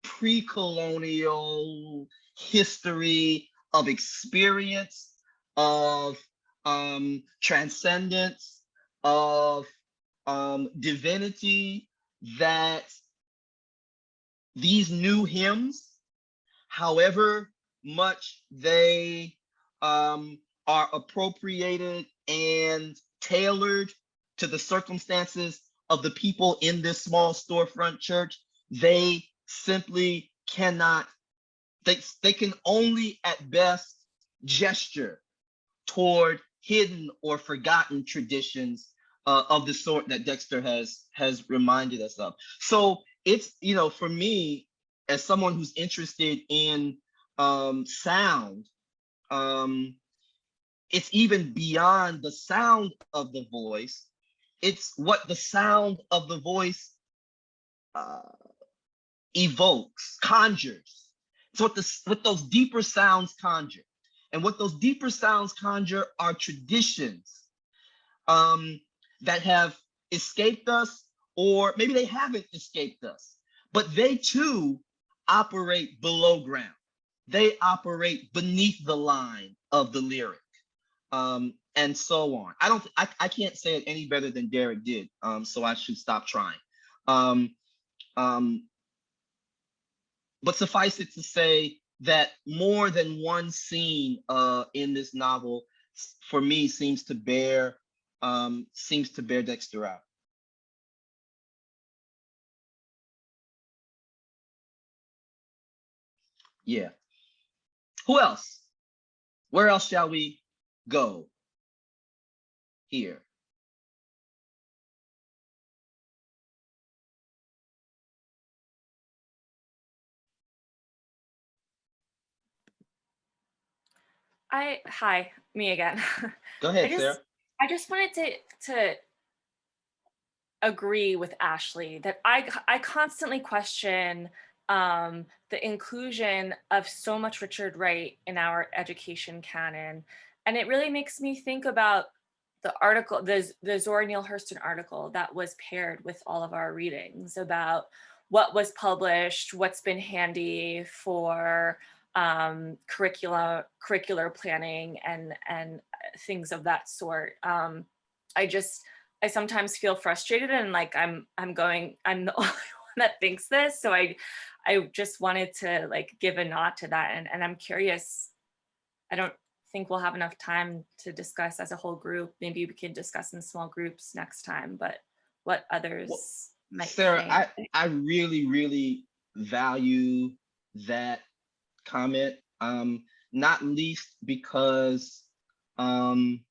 pre-colonial history of experience, of transcendence, of divinity, that these new hymns, however much they are appropriated and tailored to the circumstances of the people in this small storefront church, they simply cannot, they can only at best gesture toward hidden or forgotten traditions of the sort that Dexter has reminded us of. So it's, you know, for me, as someone who's interested in sound, it's even beyond the sound of the voice. It's what the sound of the voice evokes, conjures. It's what those deeper sounds conjure. And what those deeper sounds conjure are traditions that have escaped us or maybe they haven't escaped us, but they too operate below ground. They operate beneath the line of the lyric, and so on. I can't say it any better than Derek did, so I should stop trying. Um, but suffice it to say that more than one scene in this novel, for me, seems to bear Dexter out. Yeah. Who else? Where else shall we go here? Hi, me again. Go ahead, Sarah. I just wanted to agree with Ashley that I constantly question the inclusion of so much Richard Wright in our education canon. And it really makes me think about the article, the Zora Neale Hurston article that was paired with all of our readings about what was published, what's been handy for curricular planning and things of that sort. I sometimes feel frustrated and like I'm the only one that thinks this. So I just wanted to like give a nod to that. And I'm curious, I don't think we'll have enough time to discuss as a whole group. Maybe we can discuss in small groups next time, but what others might Sarah, think. I really, really value that comment, not least because I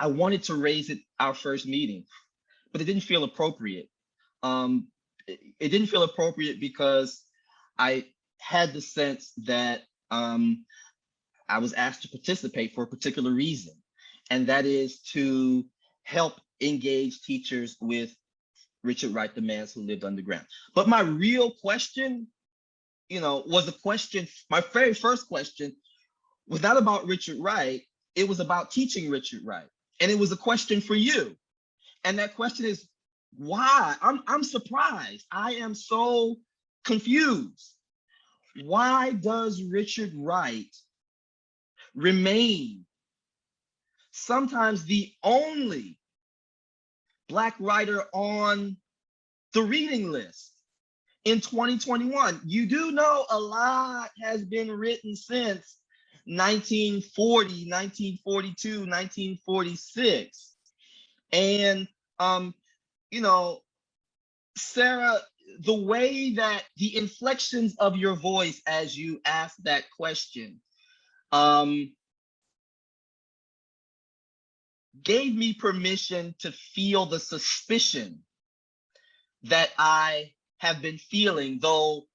wanted to raise it our first meeting, but it didn't feel appropriate. It didn't feel appropriate because I had the sense that I was asked to participate for a particular reason, and that is to help engage teachers with Richard Wright, the man who lived underground. But my real question, was a question, my very first question was not about Richard Wright, it was about teaching Richard Wright. And it was a question for you. And that question is, why? I'm surprised. I am so confused. Why does Richard Wright remain sometimes the only Black writer on the reading list in 2021? You do know a lot has been written since 1940, 1942, 1946. And, Sarah, the way that the inflections of your voice as you ask that question gave me permission to feel the suspicion that I have been feeling, though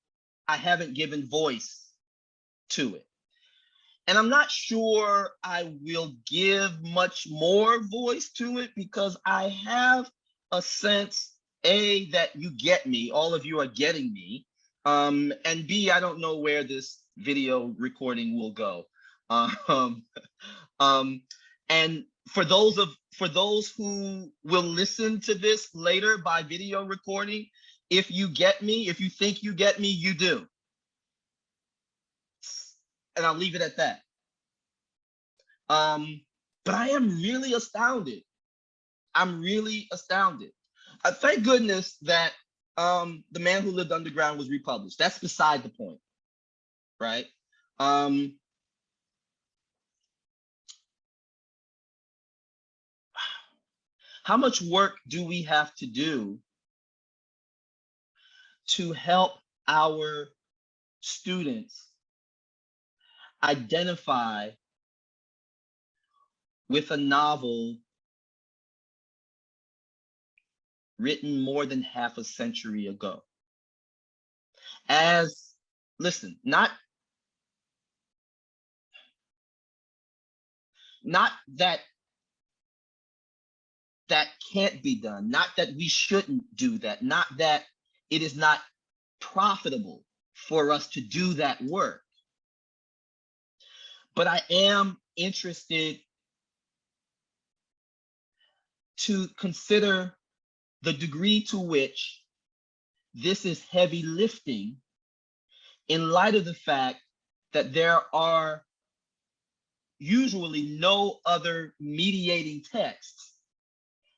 I haven't given voice to it. And I'm not sure I will give much more voice to it because I have a sense, A, that you get me, all of you are getting me, and B, I don't know where this video recording will go. And for those who will listen to this later by video recording, if you get me, if you think you get me, you do. And I'll leave it at that. But I am really astounded. I'm really astounded. Thank goodness that The Man Who Lived Underground was republished. That's beside the point, right? How much work do we have to do to help our students identify with a novel written more than half a century ago? Listen, not that can't be done, not that we shouldn't do that, not that it is not profitable for us to do that work. But I am interested to consider the degree to which this is heavy lifting in light of the fact that there are usually no other mediating texts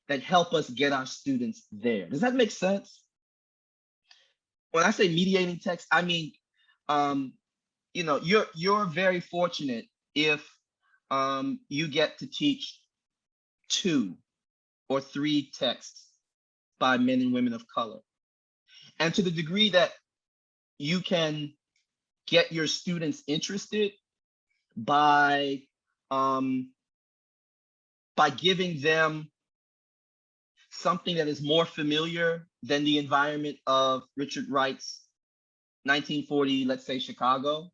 that help us get our students there. Does that make sense? When I say mediating text, I mean, you know, you're very fortunate if you get to teach 2 or 3 texts by men and women of color. And to the degree that you can get your students interested by giving them something that is more familiar than the environment of Richard Wright's 1940, let's say, Chicago.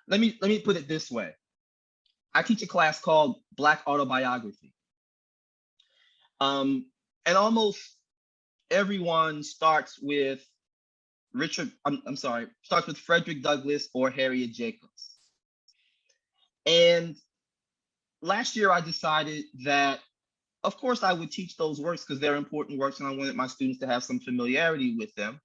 Let me put it this way. I teach a class called Black Autobiography. And almost everyone starts with starts with Frederick Douglass or Harriet Jacobs. And last year I decided that, of course, I would teach those works because they're important works and I wanted my students to have some familiarity with them.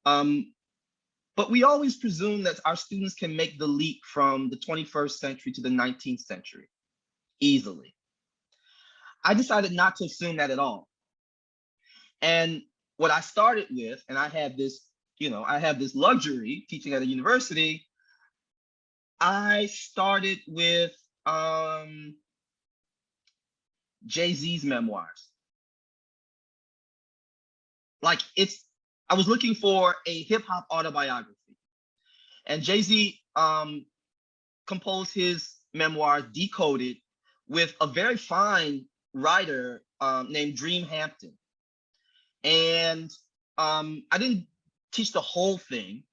But we always presume that our students can make the leap from the 21st century to the 19th century easily. I decided not to assume that at all. And what I started with, and I have this, you know, I have this luxury teaching at a university, I started with Jay-Z's memoirs. Like I was looking for a hip hop autobiography, and Jay-Z composed his memoirs decoded with a very fine writer named Dream Hampton. And I didn't teach the whole thing,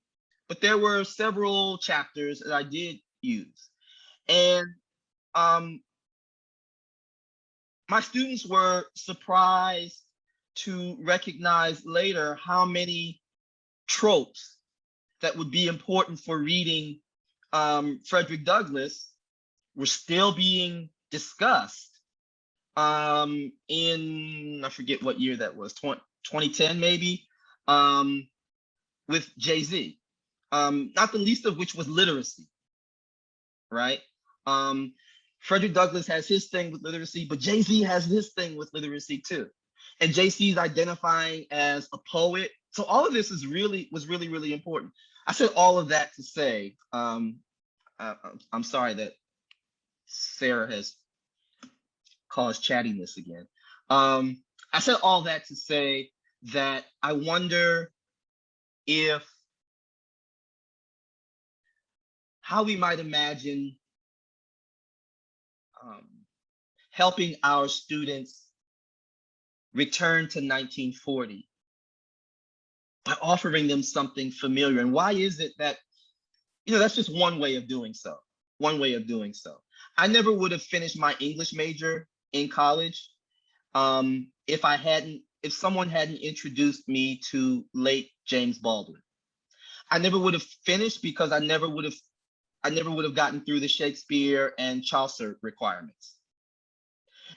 but there were several chapters that I did use. And my students were surprised to recognize later how many tropes that would be important for reading Frederick Douglass were still being discussed in, I forget what year that was, 2010 maybe, with Jay-Z. Not the least of which was literacy, right? Frederick Douglass has his thing with literacy, but Jay-Z has his thing with literacy too. And Jay-Z is identifying as a poet. So all of this was really, really important. I said all of that to say, I'm sorry that Sarah has caused chattiness again. I said all that to say that I wonder if how we might imagine helping our students return to 1940 by offering them something familiar. And why is it that, you know, that's just one way of doing so. One way of doing so. I never would have finished my English major in college if someone hadn't introduced me to late James Baldwin. I never would have finished because I never would have gotten through the Shakespeare and Chaucer requirements.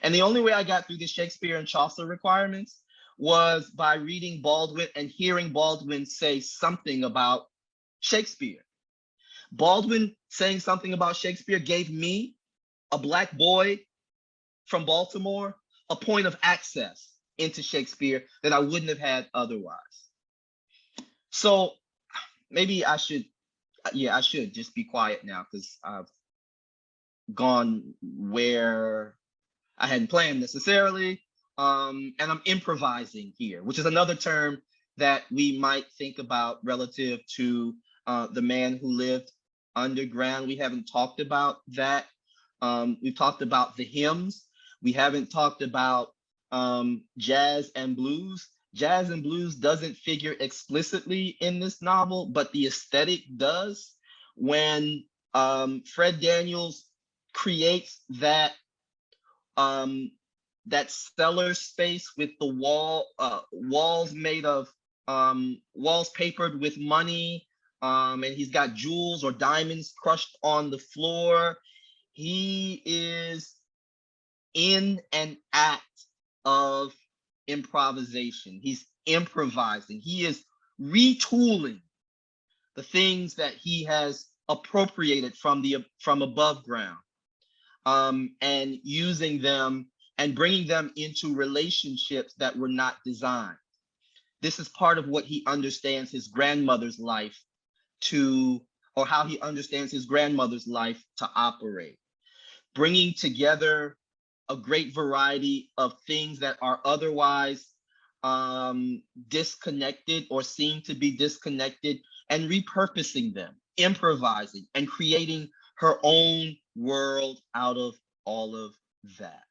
And the only way I got through the Shakespeare and Chaucer requirements was by reading Baldwin and hearing Baldwin say something about Shakespeare. Baldwin saying something about Shakespeare gave me, a Black boy from Baltimore, a point of access into Shakespeare that I wouldn't have had otherwise. So maybe I should just be quiet now because I've gone where I hadn't planned necessarily. And I'm improvising here, which is another term that we might think about relative to the man who lived underground. We haven't talked about that. We've talked about the hymns. We haven't talked about jazz and blues. Jazz and blues doesn't figure explicitly in this novel, but the aesthetic does. When Fred Daniels creates that cellar space with the walls made of walls papered with money, and he's got jewels or diamonds crushed on the floor. He is in an act of improvisation. He's improvising. He is retooling the things that he has appropriated from above ground, and using them and bringing them into relationships that were not designed. This is part of what he understands his grandmother's life to, or how he understands his grandmother's life to operate, bringing together a great variety of things that are otherwise disconnected or seem to be disconnected, and repurposing them, improvising, and creating her own world out of all of that.